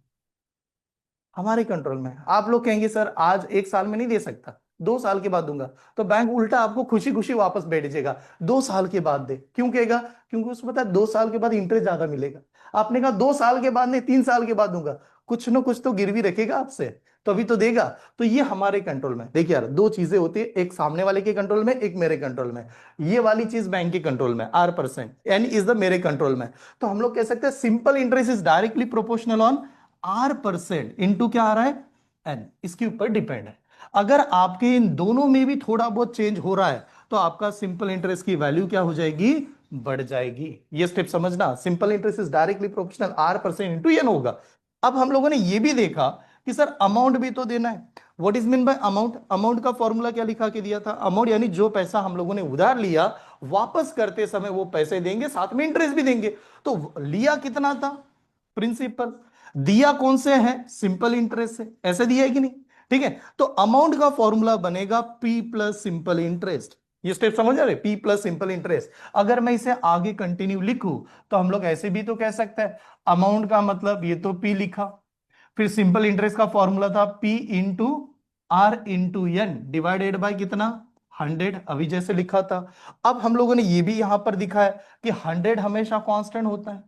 हमारे कंट्रोल में है। आप लोग कहेंगे सर आज 1 साल में नहीं दे सकता, 2 साल के बाद दूंगा, तो बैंक उल्टा आपको खुशी खुशी वापस भेज देगा, 2 साल के बाद दे। क्यों कहेगा? क्योंकि उसको पता है 2 साल के बाद इंटरेस्ट ज्यादा मिलेगा। आपने कहा 2 साल के बाद नहीं, 3 साल के बाद दूंगा, कुछ ना कुछ तो गिरवी रखेगा आपसे, तभी तो देगा। तो ये हमारे कंट्रोल में। देखिए यार, दो चीजें होती है, एक सामने वाले के कंट्रोल में, एक मेरे कंट्रोल में। ये वाली चीज बैंक के कंट्रोल में, R%, एन इज द मेरे कंट्रोल में। तो हम लोग कह सकते हैं simple interest is directly proportional on R% into क्या आ रहा है? एन, इसके ऊपर डिपेंड है। अगर आपके इन दोनों में भी थोड़ा बहुत चेंज हो रहा है तो आपका सिंपल इंटरेस्ट की वैल्यू क्या हो जाएगी? बढ़ जाएगी। ये स्टेप समझना, simple interest is directly proportional R% into N होगा। अब हम लोगों ने ये भी देखा कि सर अमाउंट भी तो देना है। What is mean by amount? Amount का फॉर्मूला क्या लिखा के दिया था? अमाउंट यानी जो पैसा हम लोगों ने उधार लिया, वापस करते समय वो पैसे देंगे, साथ में इंटरेस्ट भी देंगे। तो लिया कितना था? प्रिंसिपल। दिया कौन से है? सिंपल इंटरेस्ट से, ऐसे दिया है कि नहीं? ठीक है, तो अमाउंट का फॉर्मूला बनेगा P प्लस सिंपल इंटरेस्ट। ये स्टेप समझ रहे? P plus simple interest. अगर मैं इसे आगे कंटिन्यू लिखूं तो हम लोग ऐसे भी तो कह सकते हैं, अमाउंट का मतलब ये तो P लिखा, फिर सिंपल इंटरेस्ट का फॉर्मूला था P into R into N divided by कितना? 100, अभी जैसे लिखा था। अब हम लोगों ने ये भी यहां पर दिखा है कि 100 हमेशा कांस्टेंट होता है,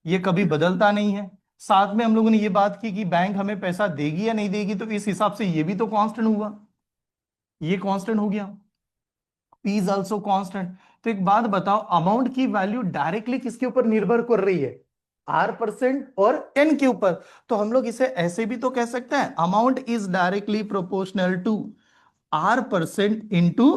ये कभी बदलता नहीं है। साथ में हम लोगों ने ये बात की कि बैंक हमें पैसा देगी या नहीं देगी, तो इस हिसाब से ये भी तो कांस्टेंट हुआ, ये कांस्टेंट हो गया। P is also constant. तो एक बात बताओ, अमाउंट की वैल्यू डायरेक्टली किसके ऊपर निर्भर कर रही है? R% और एन के ऊपर। तो हम लोग इसे ऐसे भी तो कह सकते हैं, amount is directly proportional to R% into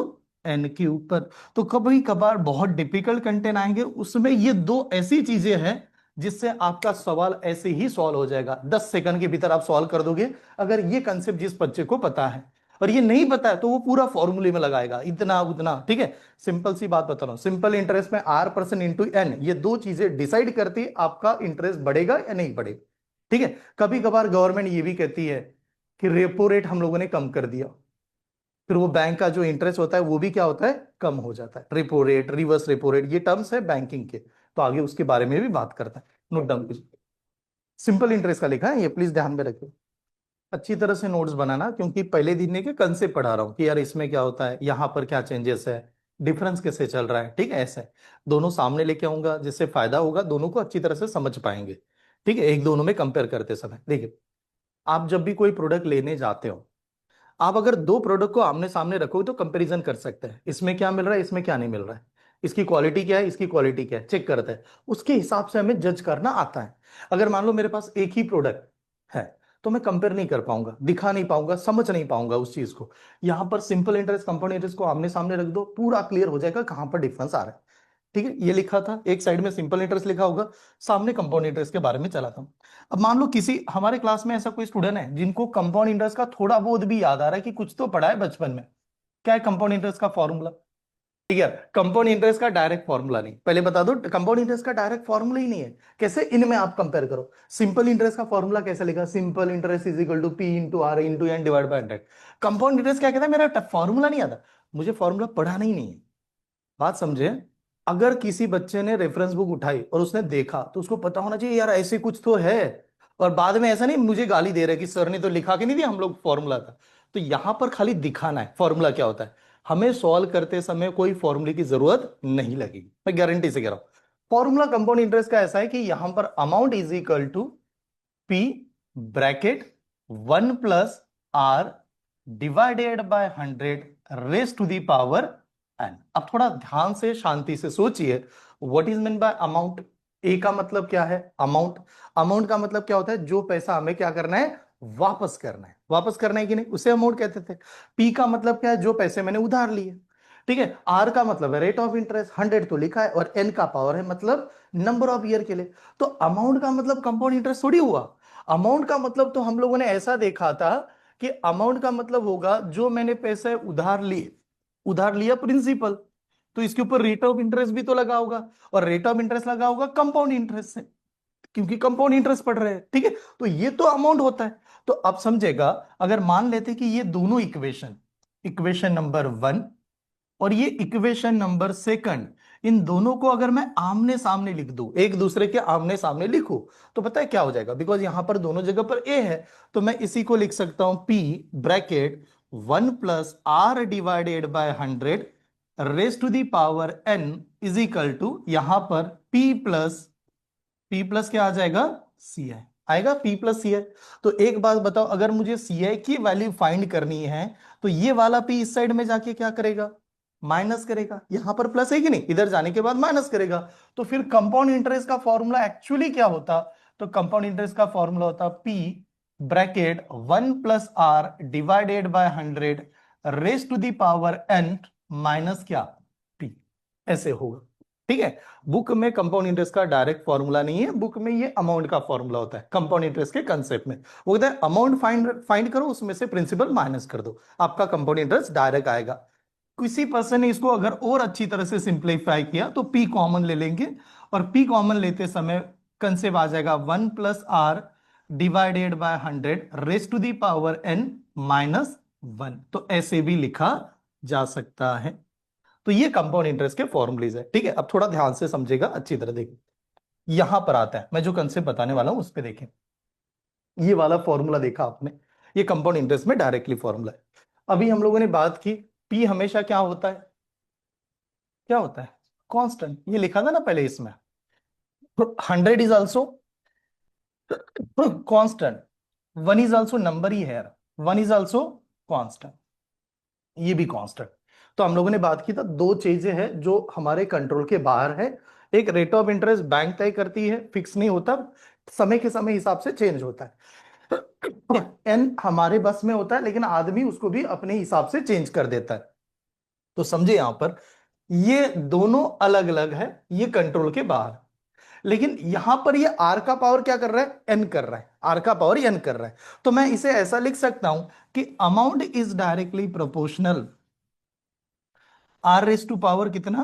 N के ऊपर। तो कभी कभार बहुत डिफिकल्ट कंटेंट आएंगे, उसमें ये दो ऐसी चीजें हैं जिससे आपका सवाल ऐसे ही सॉल्व हो जाएगा, 10 सेकंड के भीतर आप सॉल्व कर दोगे, अगर ये कंसेप्ट जिस बच्चे को पता है। और ये नहीं पता है तो वो पूरा फॉर्मूले में लगाएगा, इतना उतना। ठीक है, सिंपल सी बात बता रहा हूं, सिंपल इंटरेस्ट में R% इंटू एन, ये दो चीजें डिसाइड करती है आपका इंटरेस्ट बढ़ेगा या नहीं बढ़ेगा। ठीक है, कभी कभार गवर्नमेंट ये भी कहती है कि रेपो रेट हम लोगों ने कम कर दिया, फिर वो बैंक का जो इंटरेस्ट होता है वो भी क्या होता है? कम हो जाता है। Repo rate, reverse repo rate, ये टर्म्स है बैंकिंग के, तो आगे उसके बारे में भी बात करता है। नोट डाउन कीजिए, सिंपल इंटरेस्ट का लिखा है, ये प्लीज ध्यान में रखिए। अच्छी तरह से नोट्स बनाना, क्योंकि पहले दिन के कंसेप्ट पढ़ा रहा हूं कि यार इसमें क्या होता है, यहाँ पर क्या चेंजेस है, डिफरेंस कैसे चल रहा है। ठीक है, ऐसे दोनों सामने लेके आऊंगा जिससे फायदा होगा, दोनों को अच्छी तरह से समझ पाएंगे। ठीक है, एक दोनों में कंपेयर करते समय देखिए, आप जब भी कोई प्रोडक्ट लेने जाते हो, आप अगर दो प्रोडक्ट को आमने सामने रखोगे तो कंपैरिजन कर सकते हैं, इसमें क्या मिल रहा है, इसमें क्या नहीं मिल रहा है, इसकी क्वालिटी क्या है, इसकी क्वालिटी क्या है, चेक करते हैं। उसके हिसाब से हमें जज करना आता है। अगर मान लो मेरे पास एक ही प्रोडक्ट है तो मैं कंपेयर नहीं कर पाऊंगा, दिखा नहीं पाऊंगा, समझ नहीं पाऊंगा उस चीज को। यहां पर सिंपल इंटरेस्ट कंपाउंड इंटरेस्ट को आमने सामने रख दो, पूरा क्लियर हो जाएगा कहां पर डिफरेंस आ रहा है। ठीक है, ये लिखा था, एक साइड में सिंपल इंटरेस्ट लिखा होगा, सामने कंपाउंड इंटरेस्ट के बारे में चलाता हूं। अब मान लो किसी हमारे क्लास में ऐसा कोई स्टूडेंट है जिनको कंपाउंड इंटरेस्ट का थोड़ा बहुत भी याद आ रहा है कि कुछ तो पढ़ा है बचपन में। क्या है कंपाउंड इंटरेस्ट का फॉर्मूला? ठीक है, कंपाउंड इंटरेस्ट का डायरेक्ट फॉर्मूला नहीं, पहले बता दो, कंपाउंड इंटरेस्ट का डायरेक्ट फॉर्मूला ही नहीं है। कैसे, इनमें आप कंपेयर करो। सिंपल इंटरेस्ट का फॉर्मूला कैसे लिखा, simple interest is equal to P into R into N divide by 100। Compound interest क्या कहता है, मेरा फॉर्मूला नहीं आता, मुझे फॉर्मूला पढ़ाना ही नहीं है। बात समझे? अगर किसी बच्चे ने रेफरेंस बुक उठाई और उसने देखा तो उसको पता होना चाहिए यार ऐसे कुछ तो है। और बाद में ऐसा नहीं मुझे गाली दे रहे कि सर ने तो लिखा के नहीं दिया हम लोग फॉर्मूला था। तो यहां पर खाली दिखाना है फॉर्मूला क्या होता है। हमें सॉल्व करते समय कोई फॉर्मूले की जरूरत नहीं लगेगी, मैं गारंटी से कह रहा हूं। फॉर्मूला कंपाउंड इंटरेस्ट का ऐसा है कि यहां पर amount is equal to P bracket 1 + r divided by 100 raise to the power N. अब थोड़ा ध्यान से शांति से सोचिए, what is mean by amount. A का मतलब क्या है, अमाउंट। अमाउंट का मतलब क्या होता है, जो पैसा हमें क्या करना है, वापस करना है। वापस करना है कि नहीं, उसे अमाउंट कहते थे। पी का मतलब क्या है, जो पैसे मैंने उधार लिए। ठीक है, आर का मतलब है रेट ऑफ इंटरेस्ट, 100 तो लिखा है, और एन का पावर है मतलब नंबर ऑफ ईयर के लिए। तो अमाउंट का मतलब कंपाउंड इंटरेस्ट थोड़ी हुआ। अमाउंट का मतलब तो हम लोगों ने ऐसा देखा था कि अमाउंट का मतलब होगा जो मैंने पैसे उधार लिए, उधार लिया प्रिंसिपल, तो इसके ऊपर रेट ऑफ इंटरेस्ट भी तो लगा होगा, और रेट ऑफ इंटरेस्ट लगा होगा कंपाउंड इंटरेस्ट से, क्योंकि कंपाउंड इंटरेस्ट पढ़ रहे हैं। ठीक है, तो ये तो अमाउंट होता है। तो अब समझेगा, अगर मान लेते कि ये दोनों इक्वेशन, इक्वेशन नंबर 1 और ये इक्वेशन नंबर सेकंड, इन दोनों को अगर मैं आमने सामने लिख दूं, एक दूसरे के आमने सामने लिखूं, तो पता है क्या हो जाएगा, बिकॉज यहां पर दोनों जगह पर ए है, तो मैं इसी को लिख सकता हूं P bracket 1 + r divided by 100 raise to the power n is equal to, यहां पर p प्लस क्या आ जाएगा, सी आई आएगा, p + सी आई। तो एक बात बताओ, अगर मुझे सी आई की वैल्यू फाइंड करनी है तो ये वाला p इस साइड में जाके क्या करेगा, माइनस करेगा। यहां पर प्लस है कि नहीं, इधर जाने के बाद माइनस करेगा। तो फिर कंपाउंड इंटरेस्ट का फॉर्मूला एक्चुअली क्या होता, तो कंपाउंड इंटरेस्ट का फॉर्मूला होता p bracket 1 + r divided by 100 raise to the power n minus क्या, p। ऐसे होगा। ठीक है, बुक में कंपाउंड इंटरेस्ट का डायरेक्ट फॉर्मूला नहीं है, बुक में ये अमाउंट का फॉर्मूला होता है कंपाउंड इंटरेस्ट के कंसेप्ट में। वो कहता है अमाउंट फाइंड फाइंड करो, उसमें से प्रिंसिपल माइनस कर दो, आपका कंपाउंड इंटरेस्ट डायरेक्ट आएगा। किसी पर्सन ने इसको अगर और अच्छी तरह से सिंप्लीफाई किया तो पी कॉमन ले लेंगे, और पी कॉमन लेते समय कंसेप्ट आ जाएगा 1 + r divided by 100 raise to the power n -1। तो ऐसे भी लिखा जा सकता है। तो ये कंपाउंड इंटरेस्ट के फॉर्मूलेज है। ठीक है, अब थोड़ा ध्यान से समझेगा, अच्छी तरह देखिए। यहां पर आता है, मैं जो कंसेप्ट बताने वाला हूं उस पर देखें। ये वाला फॉर्मूला देखा आपने, ये कंपाउंड इंटरेस्ट में डायरेक्टली फॉर्मूला है। अभी हम लोगों ने बात की, पी हमेशा क्या होता है, क्या होता है, कांस्टेंट। ये लिखा था ना पहले इसमें, 100 is also constant, 1 is also number ही है, 1 इज ऑल्सो कांस्टेंट, ये भी कांस्टेंट। तो हम लोगों ने बात की था, दो चीजें हैं जो हमारे कंट्रोल के बाहर है। एक रेट ऑफ इंटरेस्ट बैंक तय करती है, फिक्स नहीं होता, समय के समय हिसाब से चेंज होता है। एन हमारे बस में होता है, लेकिन आदमी उसको भी अपने हिसाब से चेंज कर देता है। तो समझे यहां पर, ये दोनों अलग अलग है, ये कंट्रोल के बाहर। लेकिन यहां पर ये आर का पावर क्या कर रहा है, एन कर रहा है, आर का पावर एन कर रहा है। तो मैं इसे ऐसा लिख सकता हूं कि amount is directly proportional R raise to power कितना,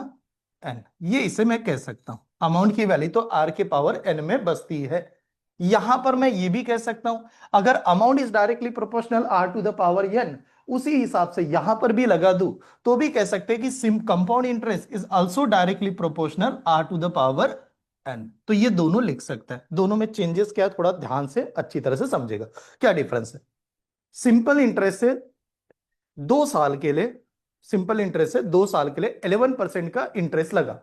एन। ये इसे मैं कह सकता हूं, अमाउंट की वैल्यू तो आर के पावर एन में बसती है। यहां पर मैं ये भी कह सकता हूं, अगर amount is directly proportional R to the power N, उसी हिसाब से यहां पर भी लगा दूं तो भी कह सकते हैं कि सिम compound interest is also directly proportional R to the power N. तो ये दोनों लिख सकता है। दोनों में चेंजेस क्या है, थोड़ा ध्यान से अच्छी तरह से समझेगा क्या डिफरेंस है। सिंपल इंटरेस्ट से 2 साल के लिए, सिंपल इंटरेस्ट से 2 साल के लिए 11% का इंटरेस्ट लगा।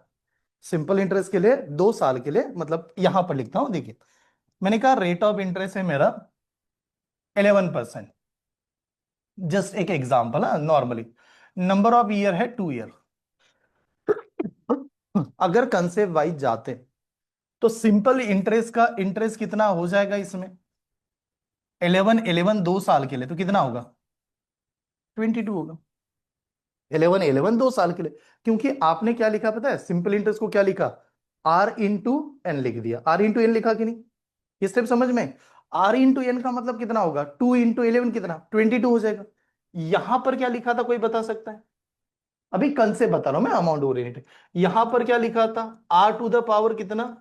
सिंपल इंटरेस्ट के लिए 2 साल के लिए, मतलब यहां पर लिखता हूं, देखिए मैंने कहा रेट ऑफ इंटरेस्ट है मेरा 11%। जस्ट एक एग्जांपल है, नॉर्मली नंबर ऑफ ईयर है 2 ईयर। अगर कंसेप्ट वाइज जाते तो सिंपल इंटरेस्ट का इंटरेस्ट कितना हो जाएगा इसमें, 11 11 2 साल के लिए तो कितना होगा, 22 होगा। 11 11 2 साल के लिए, क्योंकि आपने क्या लिखा पता है, सिंपल इंटरेस्ट को क्या लिखा, आर इंटू एन लिख दिया, आर इंटू एन लिखा कि नहीं, ये स्टेप समझ में। आर इंटू एन का मतलब कितना होगा, 2 इंटू 11 कितना, 22 हो जाएगा। यहां पर क्या लिखा था, कोई बता सकता है? अभी कंसेप्ट बता रहा हूं मैं, अमाउंट ओरिएंटेड। यहां पर क्या लिखा था, आर टू द पावर कितना,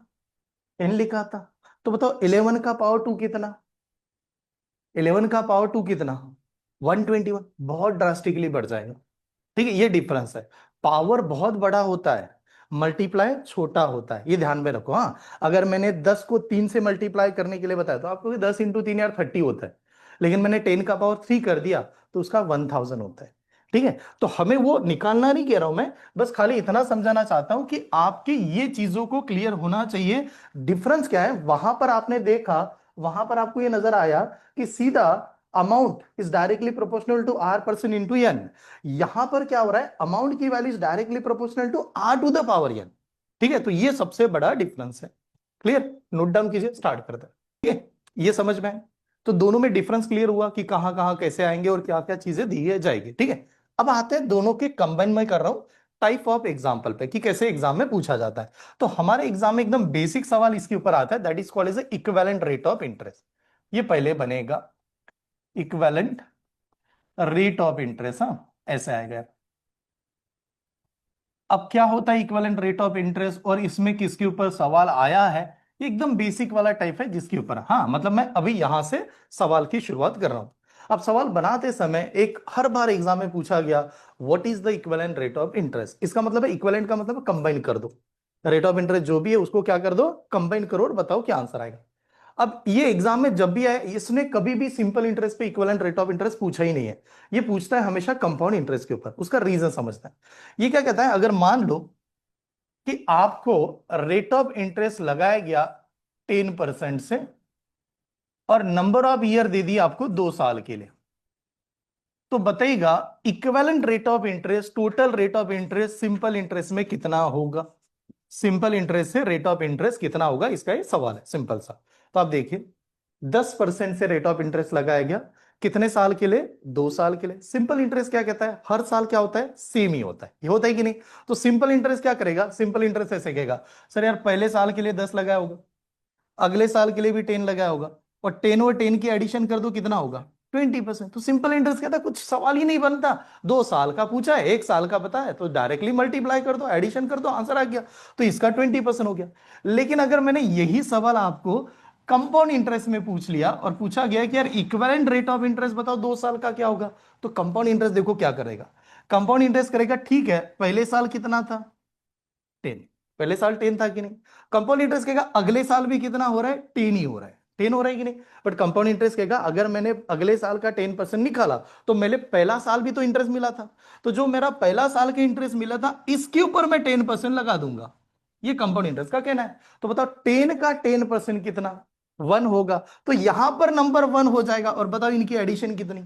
एन लिखा था। तो बताओ 11 का पावर 2 कितना, 11 का पावर 2 कितना, 121, बहुत ड्रास्टिकली बढ़ जाएगा। ठीक है, ये डिफरेंस है। पावर बहुत बड़ा होता है, मल्टीप्लाई छोटा होता है, ये ध्यान में रखो। हाँ, अगर मैंने 10 को 3 से मल्टीप्लाई करने के लिए बताया तो आपको 10 इंटू 3 यार 30 होता है, लेकिन मैंने 10 का पावर 3 कर दिया तो उसका 1000 होता है। ठीक है, तो हमें वो निकालना नहीं कह रहा हूं मैं, बस खाली इतना समझाना चाहता हूं कि आपकी ये चीजों को क्लियर होना चाहिए। डिफरेंस क्या है, वहां पर आपने देखा, वहां पर आपको ये नजर आया कि सीधा amount is directly proportional to R percent into N. यहां पर क्या हो रहा है, अमाउंट की value is directly proportional to R to the power N. ठीक है, तो ये सबसे बड़ा डिफरेंस है। क्लियर, नोट डाउन कीजिए, स्टार्ट करते हैं। ठीक है, ये समझ में आए? तो दोनों में डिफरेंस क्लियर हुआ कि कहां कहां कैसे आएंगे और क्या क्या चीजें दी जाएगी। ठीक है, अब आते हैं दोनों के कंबाइन में कर रहा हूं टाइप ऑफ एग्जाम्पल पे कि कैसे एग्जाम में पूछा जाता है। तो हमारे एग्जाम में एकदम बेसिक सवाल इसके ऊपर आता है, that is called as equivalent rate of interest. ये पहले बनेगा इक्विवेलेंट रेट ऑफ इंटरेस्ट, हाँ ऐसे आएगा। अब क्या होता है इक्विवेलेंट रेट ऑफ इंटरेस्ट, और इसमें किसके ऊपर सवाल आया है, ये एकदम बेसिक वाला टाइप है जिसके ऊपर, हाँ मतलब मैं अभी यहां से सवाल की शुरुआत कर रहा हूं। अब सवाल बनाते समय एक हर बार एग्जाम में पूछा गया, what is the equivalent rate of interest. इसका मतलब है, इक्विवेलेंट का मतलब कंबाइन कर दो, रेट ऑफ इंटरेस्ट जो भी है उसको क्या कर दो, कंबाइन करो और बताओ क्या आंसर आएगा। अब ये एग्जाम में जब भी आए, इसने कभी भी सिंपल इंटरेस्ट पे इक्विवेलेंट रेट ऑफ इंटरेस्ट पूछा ही नहीं है। ये पूछता है हमेशा कंपाउंड इंटरेस्ट के ऊपर, उसका रीजन समझता है। ये क्या कहता है, अगर मान लो कि आपको रेट ऑफ इंटरेस्ट लगाया गया 10% से, और नंबर ऑफ ईयर दे दी आपको 2 साल के लिए, तो बताइएगा equivalent rate of interest, total rate of interest simple interest में कितना होगा। सिंपल इंटरेस्ट से रेट ऑफ इंटरेस्ट कितना होगा, इसका ये सवाल है सिंपल सा। तो आप देखिए, 10% से रेट ऑफ इंटरेस्ट लगाया गया, कितने साल के लिए, 2 साल के लिए। सिंपल इंटरेस्ट क्या कहता है, हर साल क्या होता है, सेम ही होता है, ये होता है कि नहीं। तो सिंपल इंटरेस्ट क्या करेगा, सिंपल इंटरेस्ट ऐसे कहेगा, सर यार पहले साल के लिए 10 लगाया होगा, अगले साल के लिए भी 10 लगाया होगा, और 10 और 10 की एडिशन कर दो कितना होगा, 20%। तो सिंपल इंटरेस्ट कहता है कुछ सवाल ही नहीं बनता, 2 साल का पूछा है, 1 साल का पता है, तो डायरेक्टली मल्टीप्लाई कर दो, एडिशन कर दो, आंसर आ गया। तो इसका 20% हो गया। लेकिन अगर मैंने यही सवाल आपको कंपाउंड इंटरेस्ट में पूछ लिया और पूछा गया कि यार इक्विवेलेंट रेट ऑफ इंटरेस्ट बताओ 2 साल का क्या होगा, तो कंपाउंड इंटरेस्ट देखो क्या करेगा। कंपाउंड इंटरेस्ट करेगा, ठीक है पहले साल कितना था, 10, पहले साल 10 था कि नहीं। कंपाउंड इंटरेस्ट कहेगा अगले साल भी कितना हो रहा है, 10 ही हो रहा है, 10 हो रहा है कि नहीं। बट कंपाउंड इंटरेस्ट कहेगा अगर मैंने अगले साल का 10% निकाला तो मेरे पहला साल भी तो इंटरेस्ट मिला था, तो जो मेरा पहला साल का इंटरेस्ट मिला था इसके ऊपर मैं 10% लगा दूंगा। ये कंपाउंड इंटरेस्ट का कहना है। तो बताओ 10 का 10% कितना, 1 होगा। तो यहां पर नंबर 1 हो जाएगा, और बताओ इनकी एडिशन कितनी,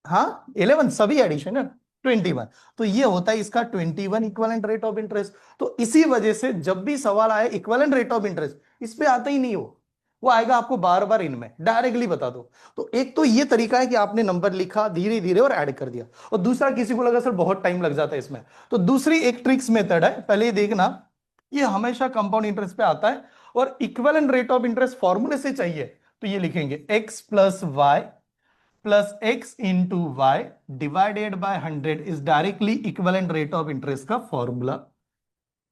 हाँ 11, सभी एडिशन है 21। तो ये होता है इसका 21 इक्विवेलेंट रेट ऑफ इंटरेस्ट। तो इसी वजह से जब भी सवाल आए इक्विवेलेंट रेट ऑफ इंटरेस्ट, इस पे आता ही नहीं हो, वो आएगा आपको बार बार इनमें, डायरेक्टली बता दो। तो एक तो ये तरीका है कि आपने नंबर लिखा धीरे धीरे और ऐड कर दिया, और दूसरा किसी को लगा सर बहुत टाइम लग जाता है इसमें, तो दूसरी एक ट्रिक्स मेथड है, पहले ये देखना, ये हमेशा कंपाउंड इंटरेस्ट पे आता है, और इक्विवेलेंट रेट ऑफ इंटरेस्ट फॉर्मूले से चाहिए तो ये लिखेंगे x plus Y plus X into Y divided by 100 is directly equivalent rate of interest का फॉर्मूला।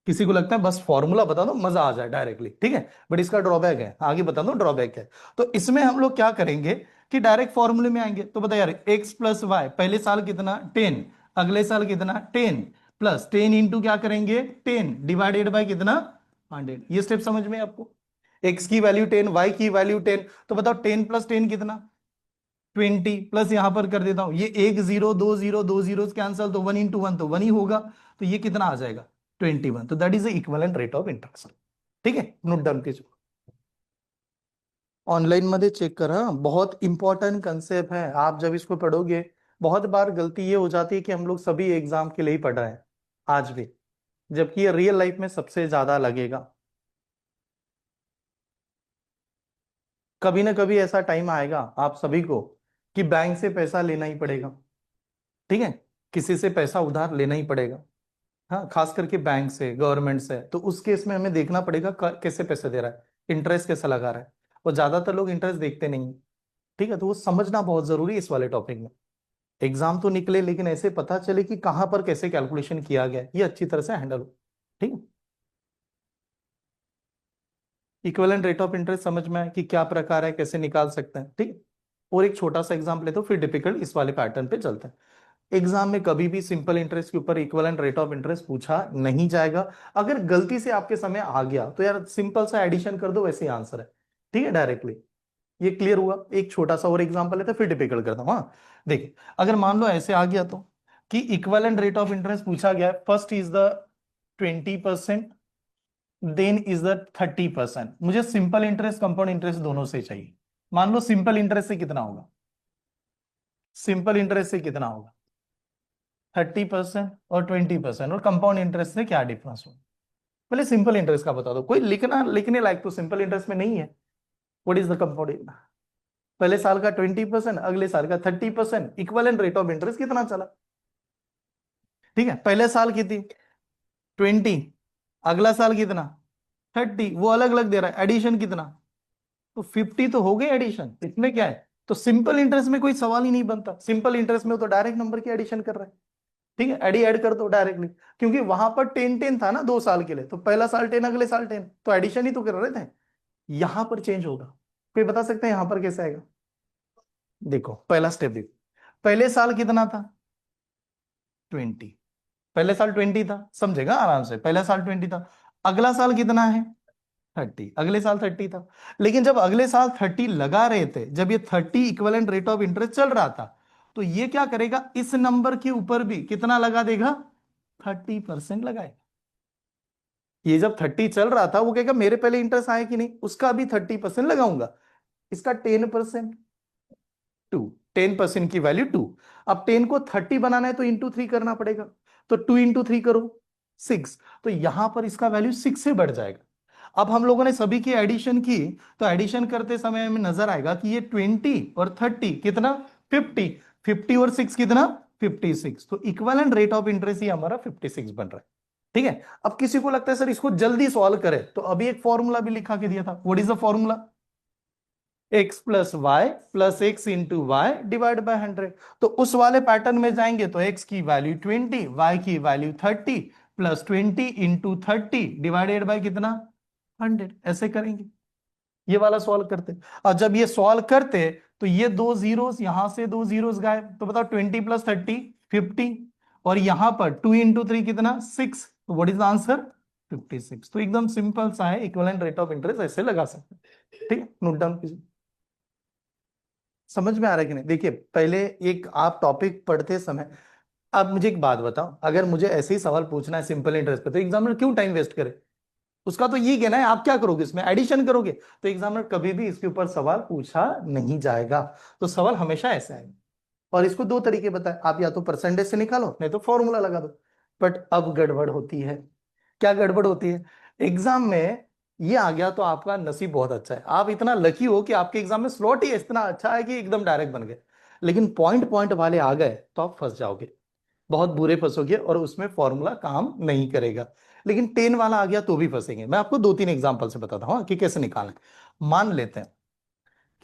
किसी को लगता है बस फॉर्मूला बता दो मजा आ जाए डायरेक्टली, ठीक है, बट इसका ड्रॉबैक है, आगे बता दो ड्रॉबैक है। तो इसमें हम लोग क्या करेंगे कि डायरेक्ट फॉर्मूले में आएंगे। तो बता यार एक्स प्लस वाई, पहले साल कितना 10, अगले साल कितना 10, प्लस 10 इंटू क्या करेंगे 10 डिवाइडेड बाय कितना 100। ये स्टेप समझ में आपको, एक्स की वैल्यू 10, वाई की वैल्यू 10, तो बताओ 10 प्लस 10 कितना 20, प्लस यहां पर कर देता हूं, ये एक जीरो दो जीरो, दो जीरो कैंसल, तो 1 इंटू 1 तो 1 ही होगा। तो ये कितना आ जाएगा 21। तो that is the equivalent rate of interest. ठीक है, नोट डाउन कीजिए, ऑनलाइन मध्ये चेक करा, बहुत इंपॉर्टेंट कंसेप्ट है, आप जब इसको पढ़ोगे बहुत बार गलती ये हो जाती है कि हम लोग सभी एग्जाम के लिए ही पढ़ रहे हैं आज भी, जबकि ये रियल लाइफ में सबसे ज्यादा लगेगा। कभी ना कभी ऐसा टाइम आएगा आप सभी को कि बैंक से पैसा लेना ही पड़ेगा, ठीक है, किसी से पैसा उधार लेना ही पड़ेगा। हाँ, खास करके बैंक से, गवर्नमेंट से, तो उस केस में हमें देखना पड़ेगा कैसे पैसे दे रहा है, इंटरेस्ट कैसा लगा रहा है। और ज्यादातर लोग इंटरेस्ट देखते नहीं हैं, ठीक है, तो वो समझना बहुत जरूरी है इस वाले टॉपिक में। एग्जाम तो निकले लेकिन ऐसे पता चले कि कहाँ पर कैसे कैलकुलेशन किया गया है, ये अच्छी तरह से हैंडल हो, ठीक है। इक्विवेलेंट रेट ऑफ इंटरेस्ट समझ में आया कि क्या प्रकार है, कैसे निकाल सकते हैं, ठीक है। और एक छोटा सा एग्जाम्पल लेते हो, फिर डिफिकल्ट इस वाले पैटर्न पे चलते हैं। एग्जाम में कभी भी सिंपल इंटरेस्ट के ऊपर इक्विवेलेंट रेट ऑफ इंटरेस्ट पूछा नहीं जाएगा। अगर गलती से आपके समय आ गया तो यार सिंपल सा एडिशन कर दो, वैसे ही आंसर है, ठीक है, डायरेक्टली। ये क्लियर हुआ। एक छोटा सा और एग्जांपल लेते हैं, फिर डिफिकल्ट करता हूं। हाँ, देखिए, अगर मान लो ऐसे आ गया तो कि इक्विवेलेंट रेट ऑफ इंटरेस्ट पूछा गया है, first is the 20%, then is the 30%। मुझे सिंपल इंटरेस्ट, कंपाउंड इंटरेस्ट दोनों से चाहिए। मान लो सिंपल इंटरेस्ट से कितना होगा, सिंपल इंटरेस्ट से कितना होगा, 30% और 20%, और कंपाउंड इंटरेस्ट से क्या डिफरेंस होगा। पहले सिंपल इंटरेस्ट का बता दो, कोई लिखना लिखने लायक तो सिंपल इंटरेस्ट में नहीं है। व्हाट इज द कंपाउंड, पहले साल का 20%, अगले साल का 30%, इक्विवेलेंट रेट ऑफ इंटरेस्ट कितना चला, ठीक है। पहले साल कितनी, 20, अगला साल कितना, 30, वो अलग अलग दे रहा है। एडिशन कितना, तो 50 तो हो गई एडिशन, इसमें क्या है। तो सिंपल इंटरेस्ट में कोई सवाल ही नहीं बनता, सिंपल इंटरेस्ट में तो डायरेक्ट नंबर की एडिशन कर रहा है, ठीक है, एडी ऐड कर दो डायरेक्टली। क्योंकि वहां पर 10-10 था ना 2 साल के लिए, तो पहला साल 10, अगले साल 10, तो एडिशन ही तो कर रहे थे। यहां पर चेंज होगा, कोई बता सकते हैं यहां पर कैसे आएगा। देखो पहला स्टेप देखो, पहले साल कितना था, 20, पहले साल 20 था, समझेगा आराम से, पहले साल 20 था। अगला साल कितना है, 30, अगले साल 30 था। लेकिन जब अगले साल 30 लगा रहे थे, जब ये 30 इक्विवेलेंट रेट ऑफ इंटरेस्ट चल रहा था, तो ये क्या करेगा, इस नंबर के ऊपर भी कितना लगा देगा, 30% लगाएगा। ये जब 30 चल रहा था, वो कहेगा मेरे पहले इंटरेस्ट आया कि नहीं, उसका भी 30% लगाऊंगा। इसका 10%, 2, 10% की वैल्यू 2। अब 10 को 30 बनाना है तो इंटू 3 करना पड़ेगा, तो 2 इंटू 3 करो, 6। तो यहां पर इसका वैल्यू 6 से बढ़ जाएगा। अब हम लोगों ने सभी की एडिशन की, तो एडिशन करते समय हमें नजर आएगा कि ये 20 और 30 कितना, 50, 50 और 6 कितना, 56। तो इक्विवेलेंट रेट ऑफ इंटरेस्ट ये हमारा 56 बन रहा है, ठीक है। अब किसी को लगता है सर इसको जल्दी सॉल्व करें, तो अभी एक फॉर्मूला भी लिखा के दिया था। What is the formula, X plus Y plus X into Y divide by 100। तो उस वाले पैटर्न में जाएंगे तो एक्स की वैल्यू 20, वाई की value 30, plus 20 into 30 divided by कितना, 100, ऐसे करेंगे। ये वाला सॉल्व करते, और जब ये सॉल्व करते तो ये दो जीरोस, यहां से दो जीरोस गायब, तो बताओ 20 प्लस 30, 50, और यहां पर 2 इंटू 3 कितना, 6। तो व्हाट इज द आंसर, 56। तो एकदम सिंपल सा है, इक्विवेलेंट रेट ऑफ इंटरेस्ट ऐसे लगा सकते हैं, ठीक है, नोट डाउन कीजिए। समझ में आ रहा है कि नहीं। देखिए पहले एक आप टॉपिक पढ़ते समय, अब मुझे एक बात बताओ, अगर मुझे ऐसे ही सवाल पूछना है सिंपल इंटरेस्ट पे, तो एग्जामिनर क्यों टाइम वेस्ट करे। उसका तो ये कहना है आप क्या करोगे, इसमें एडिशन करोगे, तो एग्जामिनर कभी भी इसके ऊपर सवाल पूछा नहीं जाएगा। तो सवाल हमेशा ऐसा है। और इसको दो तरीके बताए, आप या तो परसेंटेज से निकालो, नहीं तो फॉर्मूला लगा दो। बट अब गड़बड़ होती है, क्या गड़बड़ होती है, एग्जाम में ये आ गया तो आपका नसीब बहुत अच्छा है, आप इतना लकी हो कि आपके एग्जाम में स्लॉट ही इतना अच्छा है कि एकदम डायरेक्ट बन गए। लेकिन पॉइंट पॉइंट वाले आ गए तो आप फंस जाओगे, बहुत बुरे फंसोगे, और उसमें फॉर्मूला काम नहीं करेगा। लेकिन 10 वाला आ गया तो भी फंसेंगे। मैं आपको 2-3 एग्जांपल से बताता हूं कि कैसे निकालें। मान लेते हैं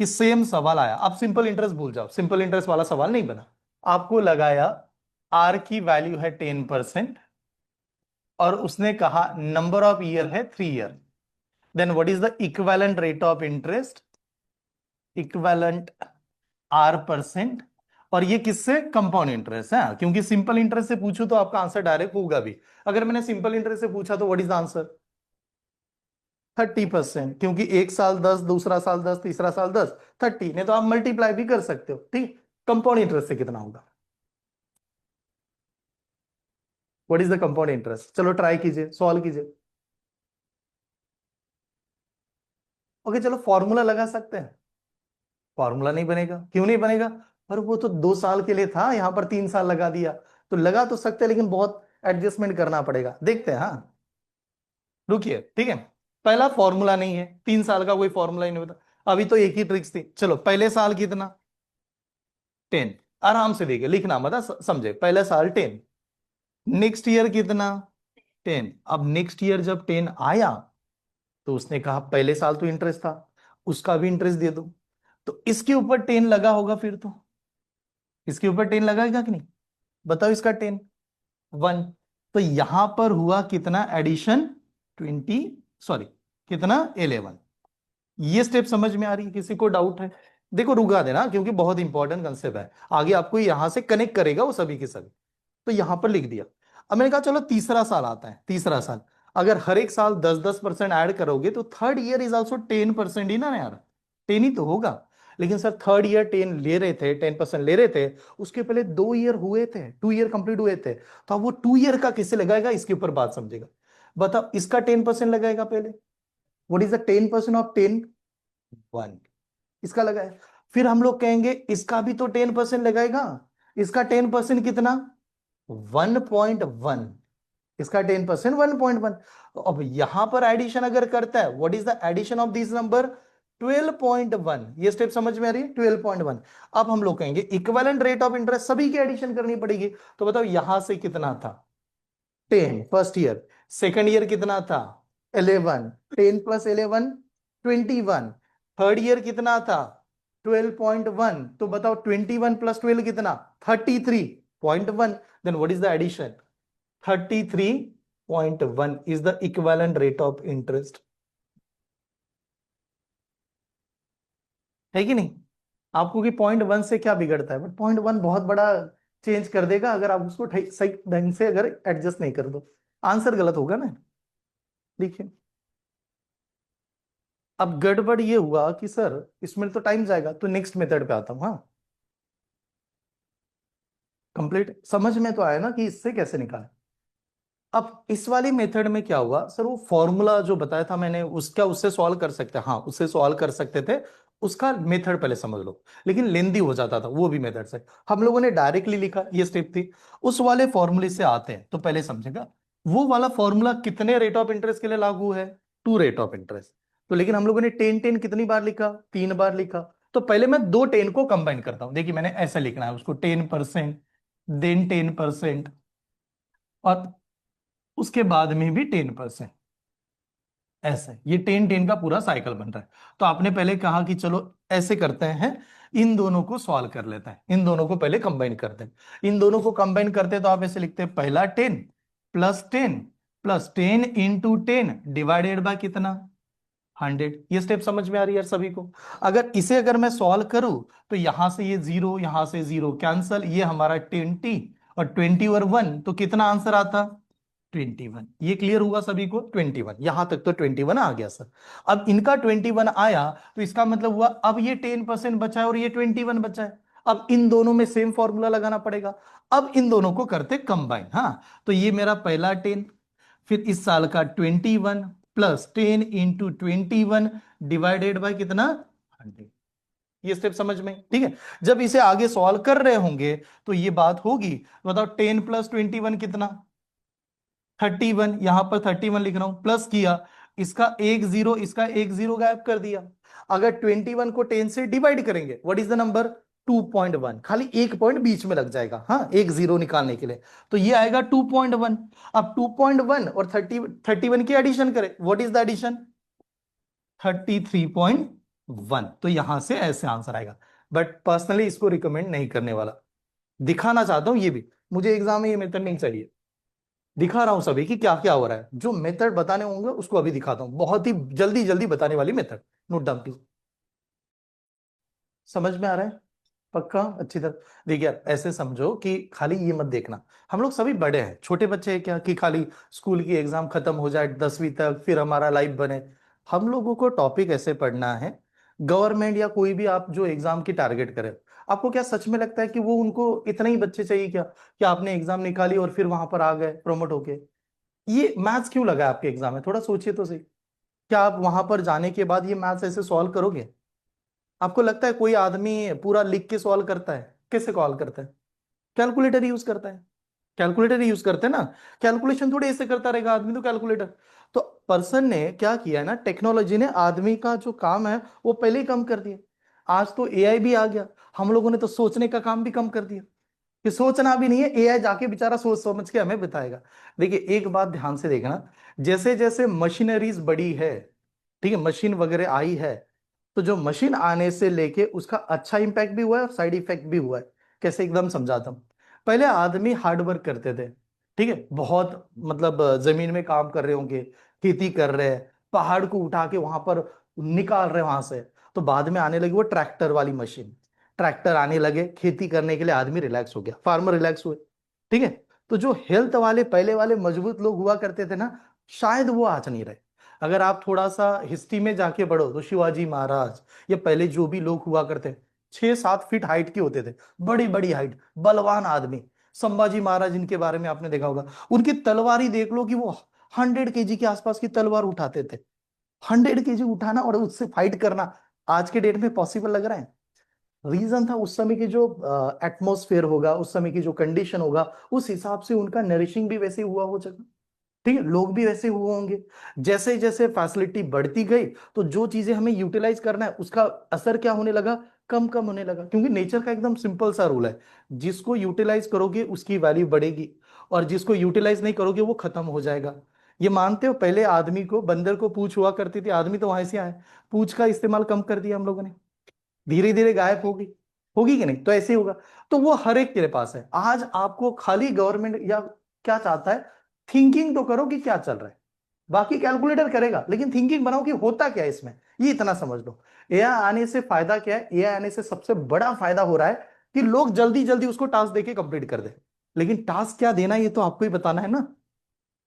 कि सेम सवाल आया, आप सिंपल इंटरेस्ट भूल जाओ, सिंपल इंटरेस्ट वाला सवाल नहीं बना। आपको लगाया आर की वैल्यू है 10%, और उसने कहा नंबर ऑफ ईयर है 3 year, then what is the equivalent rate of interest, equivalent R%। और ये किससे, कंपाउंड इंटरेस्ट है, क्योंकि सिंपल इंटरेस्ट से पूछूं तो आपका आंसर डायरेक्ट होगा भी। अगर मैंने सिंपल इंटरेस्ट से पूछा तो व्हाट इज द आंसर, 30%, क्योंकि एक साल 10, दूसरा साल 10, तीसरा साल 10, 30, नहीं तो आप मल्टीप्लाई भी कर सकते हो, ठीक। कंपाउंड इंटरेस्ट से कितना होगा, what is the compound interest, चलो ट्राई कीजिए, सॉल्व कीजिए। ओके चलो फॉर्मूला लगा सकते हैं, फॉर्मूला नहीं बनेगा, क्यों नहीं बनेगा, पर वो तो 2 साल के लिए था, यहाँ पर 3 साल लगा दिया। तो लगा तो सकते हैं, लेकिन बहुत एडजस्टमेंट करना पड़ेगा, देखते हैं। हाँ रुकिए, ठीक है। पहला फॉर्मूला नहीं है, 3 साल का कोई फॉर्मूला ही नहीं होता। अभी तो एक ही ट्रिक्स थी। चलो पहले साल कितना, 10। आराम से देखिए, लिखना मत, समझे, पहले साल 10। नेक्स्ट ईयर कितना, 10। अब नेक्स्ट ईयर जब 10 आया, तो उसने कहा पहले साल तो इंटरेस्ट था, उसका भी इंटरेस्ट दे दो। तो इसके ऊपर 10 लगा होगा फिर तो, इसके ऊपर 10 लगाएगा कि नहीं, बताओ, इसका 10, 1। तो यहां पर हुआ कितना एडिशन, 20, सॉरी, कितना, 11। ये स्टेप समझ में आ रही है, किसी को डाउट है? देखो रुका देना, क्योंकि बहुत इंपॉर्टेंट कंसेप्ट है, आगे आपको यहां से कनेक्ट करेगा वो सभी के सभी। तो यहां पर लिख दिया। अब मैंने कहा चलो तीसरा साल आता है, तीसरा साल अगर हर एक साल 10-10% ऐड करोगे, तो थर्ड ईयर इज ऑल्सो 10% ही ना यार, 10 ही तो होगा। लेकिन सर थर्ड ईयर 10 ले रहे थे, 10% ले रहे थे, उसके पहले 2 ईयर हुए थे, 2 ईयर कंप्लीट हुए थे, तो अब वो 2 ईयर का किससे लगाएगा, इसके ऊपर बात समझेगा। बताओ, इसका 10% लगाएगा पहले। What is the 10% of 10, 1। इसका लगाए, फिर हम लोग कहेंगे इसका भी तो 10% लगाएगा। इसका 10% कितना, 1.1। इसका 10% 1.1। अब यहां पर एडिशन अगर करता है, what is the addition of this number, 12.1। ये स्टेप समझ में आ रही है, 12.1। अब हम लोग कहेंगे इक्विवेलेंट रेट ऑफ इंटरेस्ट, सभी की एडिशन करनी पड़ेगी। तो बताओ यहां से कितना था, 10 फर्स्ट ईयर, सेकंड ईयर कितना था, 11, 10 प्लस 11, 21। थर्ड ईयर कितना था, 12.1। तो बताओ 21 प्लस 12 कितना, 33.1। Then what is the addition, 33.1 is the equivalent rate of interest। है कि नहीं? आपको कि 0.1 से क्या बिगड़ता है, बट 0.1 बहुत बड़ा चेंज कर देगा अगर आप उसको सही ढंग से अगर एडजस्ट नहीं कर दो। आंसर गलत होगा ना। देखिए, अब गड़बड़ ये हुआ कि सर इसमें तो टाइम जाएगा, तो नेक्स्ट मेथड पे आता हूं। हाँ, कंप्लीट समझ में तो आया ना कि इससे कैसे निकालें। अब इस वाली मेथड में क्या हुआ सर, वो फॉर्मूला जो बताया था मैंने, उसका उससे सॉल्व कर सकते हैं, हाँ उससे सॉल्व कर सकते थे। उसका मेथड पहले समझ लो, लेकिन लेंदी हो जाता था वो भी मेथड से। हम लोगों ने डायरेक्टली लिखा, ये स्टेप थी। उस वाले फॉर्मूले से आते हैं तो पहले समझेगा, वो वाला फॉर्मूला कितने रेट ऑफ इंटरेस्ट के लिए लागू है, 2 रेट ऑफ इंटरेस्ट। तो लेकिन हम लोगों ने 10-10 कितनी बार लिखा, 3 बार लिखा। तो पहले मैं दो 10 को कंबाइन करता हूं। देखिए मैंने ऐसा लिखना है उसको, 10%, देन 10%, और उसके बाद में भी 10%। ऐसे ये 10-10 का पूरा साइकिल बन रहा है। तो आपने पहले कहा कि चलो ऐसे करते हैं, इन दोनों को सॉल्व कर लेते हैं, इन दोनों को पहले कंबाइन करते हैं। इन दोनों को कंबाइन करते हैं तो आप ऐसे लिखते हैं, पहला 10 plus 10 plus 10 into 10 divided by कितना, 100। ये स्टेप समझ में आ रही है यार सभी को? अगर इसे अगर मैं सॉल्व करूं, तो यहां से ये जीरो, यहां से जीरो कैंसल, ये हमारा 20, और 20 और 1 तो कितना आंसर आता, 21। ये क्लियर हुआ सभी को, 21, यहां तक तो 21 आ गया सर। अब इनका 21 आया, तो इसका मतलब हुआ अब ये 10% बचा है और ये 21 बचा है। अब इन दोनों में सेम फॉर्मूला लगाना पड़ेगा। अब इन दोनों को करते कंबाइन। हाँ, तो ये मेरा पहला 10, फिर इस साल का 21 प्लस 10 इंटू 21 डिवाइडेड बाय कितना, 100। ये स्टेप समझ में, ठीक है? जब इसे आगे सॉल्व कर रहे होंगे तो ये बात होगी। बताओ 10 प्लस 21 कितना, 31। यहां पर 31 लिख रहा हूं, प्लस किया, इसका एक जीरो, इसका एक जीरो गायब कर दिया। अगर 21 को 10 से डिवाइड करेंगे, व्हाट इज द नंबर, 2.1। खाली एक पॉइंट बीच में लग जाएगा, हाँ, एक जीरो निकालने के लिए। तो ये आएगा 2.1। अब 2.1 और 31 की एडिशन करें, व्हाट इज द एडिशन, 33.1। तो यहां से ऐसे आंसर आएगा। बट पर्सनली इसको रिकमेंड नहीं करने वाला, दिखाना चाहता हूं ये भी, मुझे एग्जाम में ये मेथड नहीं चाहिए। दिखा रहा हूं सभी कि क्या क्या हो रहा है, जो मेथड बताने होंगे उसको अभी दिखाता हूं, बहुत ही जल्दी जल्दी बताने वाली मेथड। Note down please. समझ में आ रहा है? पक्का अच्छी तरह। देखिए यार, ऐसे समझो कि खाली ये मत देखना, हम लोग सभी बड़े हैं, छोटे बच्चे हैं क्या कि खाली स्कूल की एग्जाम खत्म हो जाए 10वीं तक फिर हमारा लाइफ बने। हम लोगों को टॉपिक ऐसे पढ़ना है, गवर्नमेंट या कोई भी आप जो एग्जाम की टारगेट करे, आपको क्या सच में लगता है कि वो उनको इतने ही बच्चे चाहिए क्या, कि आपने एग्जाम निकाली और फिर वहां पर आ गए प्रमोट होके? ये मैथ्स क्यों लगा है आपके एग्जाम में, थोड़ा सोचिए तो सही। क्या आप वहां पर जाने के बाद ये मैथ्स ऐसे सॉल्व करोगे? आपको लगता है कोई आदमी पूरा लिख के सॉल्व करता है? कैसे कॉल करता है? कैलकुलेटर यूज करता है। कैलकुलेटर यूज करते हैं ना। कैलकुलेशन थोड़ी ऐसे करता रहेगा आदमी, तो कैलकुलेटर। तो पर्सन ने क्या किया है ना, टेक्नोलॉजी ने आदमी का जो काम है वो पहले ही कम कर दिया। आज तो एआई भी आ गया। हम लोगों ने तो सोचने का काम भी कम कर दिया, कि सोचना भी नहीं है, एआई जाके बेचारा सोच समझ के हमें बताएगा। देखिए एक बात ध्यान से देखना, जैसे जैसे मशीनरीज बड़ी है, ठीक है, मशीन वगैरह आई है, तो जो मशीन आने से लेके उसका अच्छा इंपैक्ट भी हुआ है और साइड इफेक्ट भी हुआ है। कैसे, एकदम समझाता हूं। पहले आदमी हार्ड वर्क करते थे, ठीक है, बहुत मतलब जमीन में काम कर रहे होंगे, खेती कर रहे हैं, पहाड़ को उठा के वहां पर निकाल रहे हैं वहां से। तो बाद में आने लगी वो ट्रैक्टर वाली मशीन। ट्रैक्टर आने लगे, खेती करने के लिए आदमी रिलैक्स हो गया, फार्मर रिलैक्स हुए, ठीक है। तो जो हेल्थ वाले पहले वाले मजबूत लोग हुआ करते थे ना, शायद वो आज नहीं रहे। अगर आप थोड़ा सा हिस्ट्री में जाके बढ़ो तो शिवाजी महाराज, या पहले जो भी लोग हुआ करते, 6-7 फीट हाइट के होते थे, बड़ी बड़ी हाइट, बलवान आदमी। संभाजी महाराज, इनके बारे में आपने देखा होगा, उनकी तलवार देख लो कि वो 100 केजी के आसपास की तलवार उठाते थे। 100 केजी उठाना और उससे फाइट करना आज के डेट में पॉसिबल लग रहा है? रीजन था उस समय की जो एटमॉस्फेयर होगा, उस समय की जो कंडीशन होगा, उस हिसाब से उनका नरिशिंग भी वैसे हुआ हो सका, ठीक है, लोग भी वैसे हुए होंगे। जैसे जैसे फैसिलिटी बढ़ती गई, तो जो चीजें हमें यूटिलाइज करना है उसका असर क्या होने लगा, कम कम होने लगा। क्योंकि नेचर का एकदम सिंपल सा रूल है, जिसको यूटिलाइज करोगे उसकी वैल्यू बढ़ेगी, और जिसको यूटिलाइज नहीं करोगे वो खत्म हो जाएगा। ये मानते हो, पहले आदमी को, बंदर को पूंछ हुआ करती थी, आदमी तो वहां से आए, पूंछ का इस्तेमाल कम कर दिया हम लोगों ने, धीरे धीरे गायब होगी, होगी कि नहीं? तो ऐसे ही होगा। तो वो हर एक के पास है। आज आपको खाली गवर्नमेंट या क्या चाहता है, थिंकिंग तो करो कि क्या चल रहा है, बाकी कैलकुलेटर करेगा, लेकिन थिंकिंग बनाओ कि होता क्या है इसमें, ये इतना समझ लो। एआई आने से फायदा क्या है? एआई आने से सबसे बड़ा फायदा हो रहा है कि लोग जल्दी जल्दी उसको टास्क देके कंप्लीट कर दे। लेकिन टास्क क्या देना, ये तो आपको ही बताना है ना।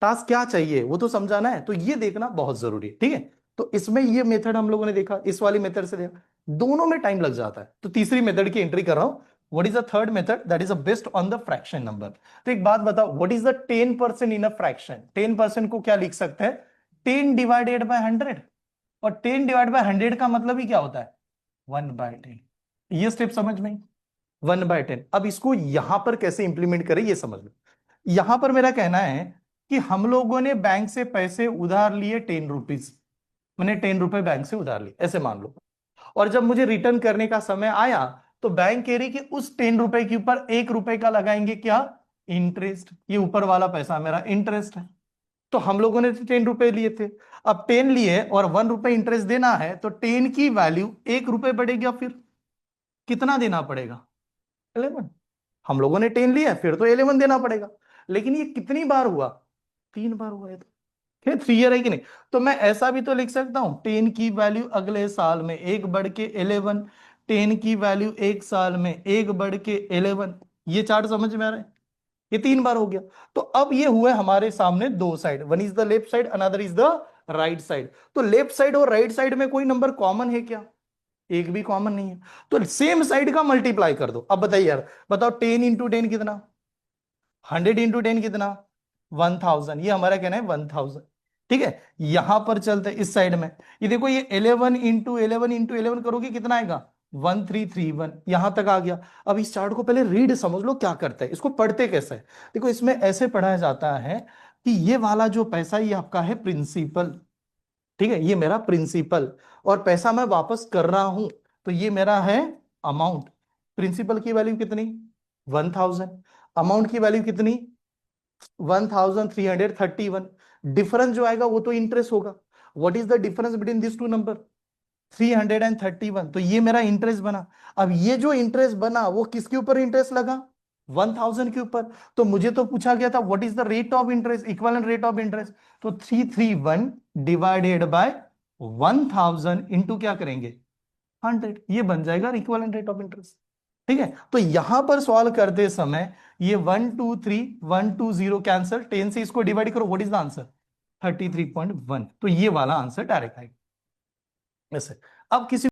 टास्क क्या चाहिए वो तो समझाना है, तो ये देखना बहुत जरूरी है, ठीक है। तो इसमें ये मेथड हम लोगों ने देखा, इस वाली मेथड से देखा, दोनों में टाइम लग जाता है। तो तीसरी मेथड की एंट्री कर रहा हूं। What is the third method? That is based on the fraction number. तो एक बात बताओ, what is the 10% in a fraction? 10% को क्या लिख सकते हैं? 10/100। और 10/100 का मतलब ही क्या होता है? 1/10। ये स्टेप समझ में? 1/10। अब इसको यहां पर कैसे इंप्लीमेंट करें ये समझ लो। यहां पर मेरा कहना है कि हम लोगों ने बैंक से पैसे उधार लिए 10 रुपीज, मैंने 10 रुपए बैंक से उधार लिए ऐसे मान लो। और जब मुझे रिटर्न करने का समय आया, तो बैंक कह रही कि उस 10 रुपए के ऊपर 1 रुपए का लगाएंगे क्या? इंटरेस्ट। ये ऊपर वाला पैसा मेरा इंटरेस्ट है। तो हम लोगों ने 10 रुपए लिए थे, अब 10 लिए और 1 रुपए इंटरेस्ट देना है, तो 10 की वैल्यू 1 रुपए बढ़ेगा, फिर कितना देना पड़ेगा? 11। हम लोगों ने 10 लिया, फिर तो 11 देना पड़ेगा। लेकिन ये कितनी बार हुआ? 3 बार हुआ है, तो 3 ईयर है कि नहीं? तो मैं ऐसा भी तो लिख सकता हूं, 10 की वैल्यू अगले साल में 1 बढ़ के 11। 10 की वैल्यू 1 साल में 1 बढ़ के 11। ये चार्ट समझ में आ रहा है? ये 3 बार हो गया। तो अब ये हुए हमारे सामने दो side, one is the left side, another is the right side. तो लेफ्ट साइड और राइट साइड में कोई नंबर कॉमन है क्या? एक भी कॉमन नहीं है। तो सेम साइड का मल्टीप्लाई कर दो। अब बताइए यार, बताओ 10 × 10 कितना? 100 × 10 कितना? 1000। ये हमारा कहना है 1000, ठीक है। यहां पर चलते हैं इस साइड में। ये देखो, ये 11 × 11 × 11 करोगे कितना आएगा? 1331। यहां तक आ गया। अब इस चार्ट को पहले रीड समझ लो क्या करता है, इसको पढ़ते कैसे है। देखो इसमें ऐसे पढ़ाया जाता है कि ये वाला जो पैसा, ये आपका है प्रिंसिपल, ठीक है, ये मेरा प्रिंसिपल, और पैसा मैं वापस कर रहा हूं, तो ये मेरा है अमाउंट। प्रिंसिपल की वैल्यू कितनी? 1000। अमाउंट की वैल्यू कितनी? 1331। डिफरेंस जो आएगा वो तो इंटरेस्ट होगा। What is the difference between this two number? 331। तो ये मेरा इंटरेस्ट बना। अब ये जो इंटरेस्ट बना वो किसके ऊपर इंटरेस्ट लगा? 1000 के ऊपर। तो मुझे तो पूछा गया था what is the rate of interest, equivalent rate of interest. तो 331 डिवाइडेड बाय 1000 इंटू क्या करेंगे? 100। ये बन जाएगा इक्विवेलेंट रेट ऑफ इंटरेस्ट, ठीक है। तो यहां पर सॉल्व करते समय ये 1 2 3 1 2 0 कैंसल, 10 से इसको डिवाइड करो, व्हाट इज द आंसर? 33.1। तो ये वाला आंसर डायरेक्ट आएगा ऐसे। अब किसी